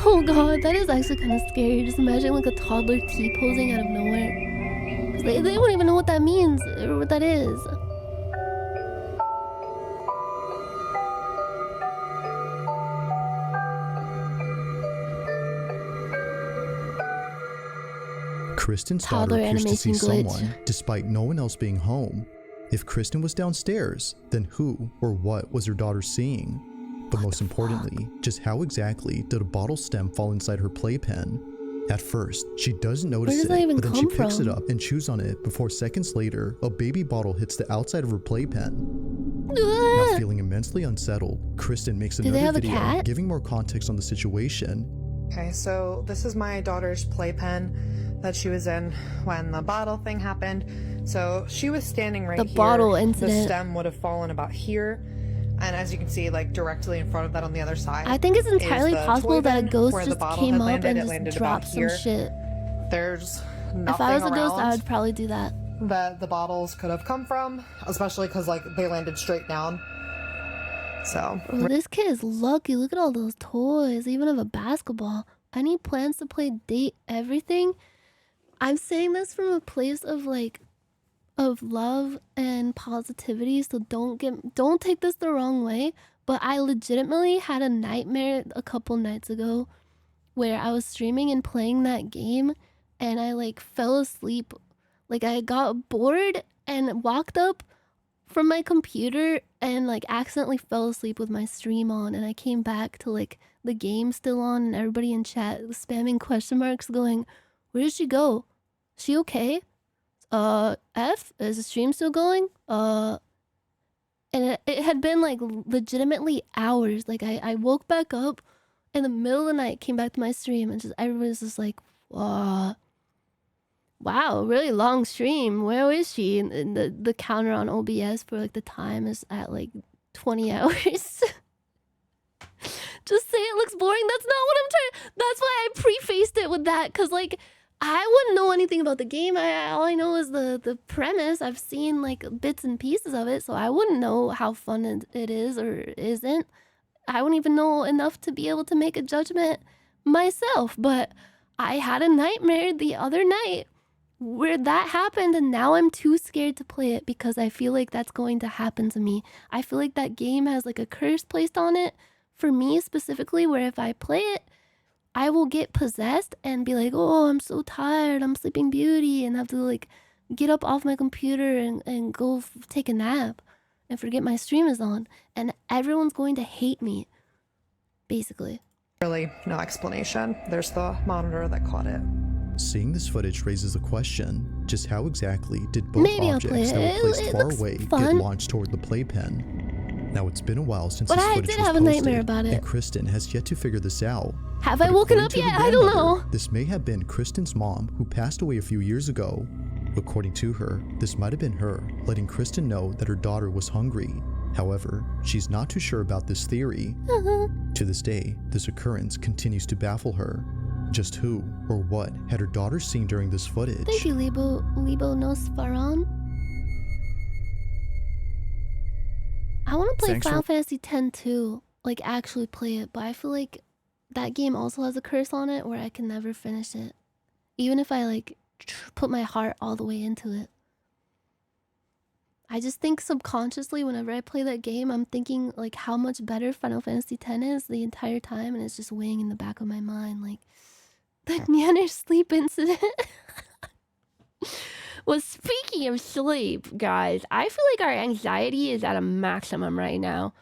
Oh god, that is actually kind of scary. Just imagine like a toddler T-posing out of nowhere. 'Cause they won't even know what that means or what that is. Kristen's Toddler daughter appears to see animation glitch. someone, despite no one else being home. If Kristen was downstairs, then who or what was her daughter seeing? But most importantly, just how exactly did a bottle stem fall inside her playpen? At first, she doesn't notice Where does that it, even but then she come picks it from? up and chews on it before seconds later, a baby bottle hits the outside of her playpen. Now feeling immensely unsettled, Kristen makes Do they another have a video cat? giving more context on the situation. Okay, so this is my daughter's playpen that she was in when the bottle thing happened. So she was standing right The here. bottle The incident. stem would have fallen about here. And as you can see, like directly in front of that on the other side. I think it's is entirely the possible toy that a bin ghost where the just bottle came had up landed. and It just landed dropped about some here. shit. There's nothing If I was a ghost, I around would probably do that. that the bottles could have come from, especially because like they landed straight down. So Bro, this kid is lucky. Look at all those toys. They even have a basketball. Any plans to play date everything? I'm saying this from a place of like of love and positivity, so don't take this the wrong way, but I legitimately had a nightmare a couple nights ago where I was streaming and playing that game and I like fell asleep. Like I got bored and walked up from my computer and like accidentally fell asleep with my stream on, and I came back to like the game still on and everybody in chat was spamming question marks going, "Where did she go? She okay? F? Is the stream still going?" And it had been like legitimately hours. Like I woke back up in the middle of the night, came back to my stream, and just everybody's just like, wow, really long stream. Where is she? And the counter on OBS for like the time is at like 20 hours. Just say it looks boring. That's not what I'm trying. That's why I prefaced it with that, because like I wouldn't know anything about the game. All I know is the premise. I've seen like bits and pieces of it, so I wouldn't know how fun it is or isn't. I wouldn't even know enough to be able to make a judgment myself. But I had a nightmare the other night where that happened, and now I'm too scared to play it because I feel like that's going to happen to me. I feel like that game has like a curse placed on it for me specifically, where if I play it, I will get possessed and be like, oh, I'm so tired, I'm Sleeping Beauty, and have to like get up off my computer and go take a nap and forget my stream is on, and everyone's going to hate me, basically. really no explanation. There's the monitor that caught it. Seeing this footage raises the question, just how exactly did both Maybe I'll play objects that it. were placed It far looks away get fun. launched toward the playpen? Now it's been a while since But this I footage did was have a posted, nightmare about it. and Kristen has yet to figure this out. Have But I woken according up to the yet? I don't grandmother, know. This may have been Kristen's mom, who passed away a few years ago. According to her, this might have been her, letting Kristen know that her daughter was hungry. However, she's not too sure about this theory. To this day, this occurrence continues to baffle her. Just who or what had her daughter seen during this footage? Thank you, Libo Nosfaron. I want to play Thanks Final for- Fantasy X too, like actually play it, but I feel like that game also has a curse on it where I can never finish it, even if I like put my heart all the way into it. I just think subconsciously whenever I play that game, I'm thinking like how much better Final Fantasy X is the entire time, and it's just weighing in the back of my mind like the Nyanners sleep incident. Well, speaking of sleep, guys, I feel like our anxiety is at a maximum right now.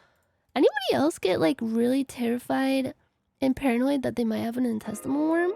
Anybody else get like really terrified and paranoid that they might have an intestinal worm?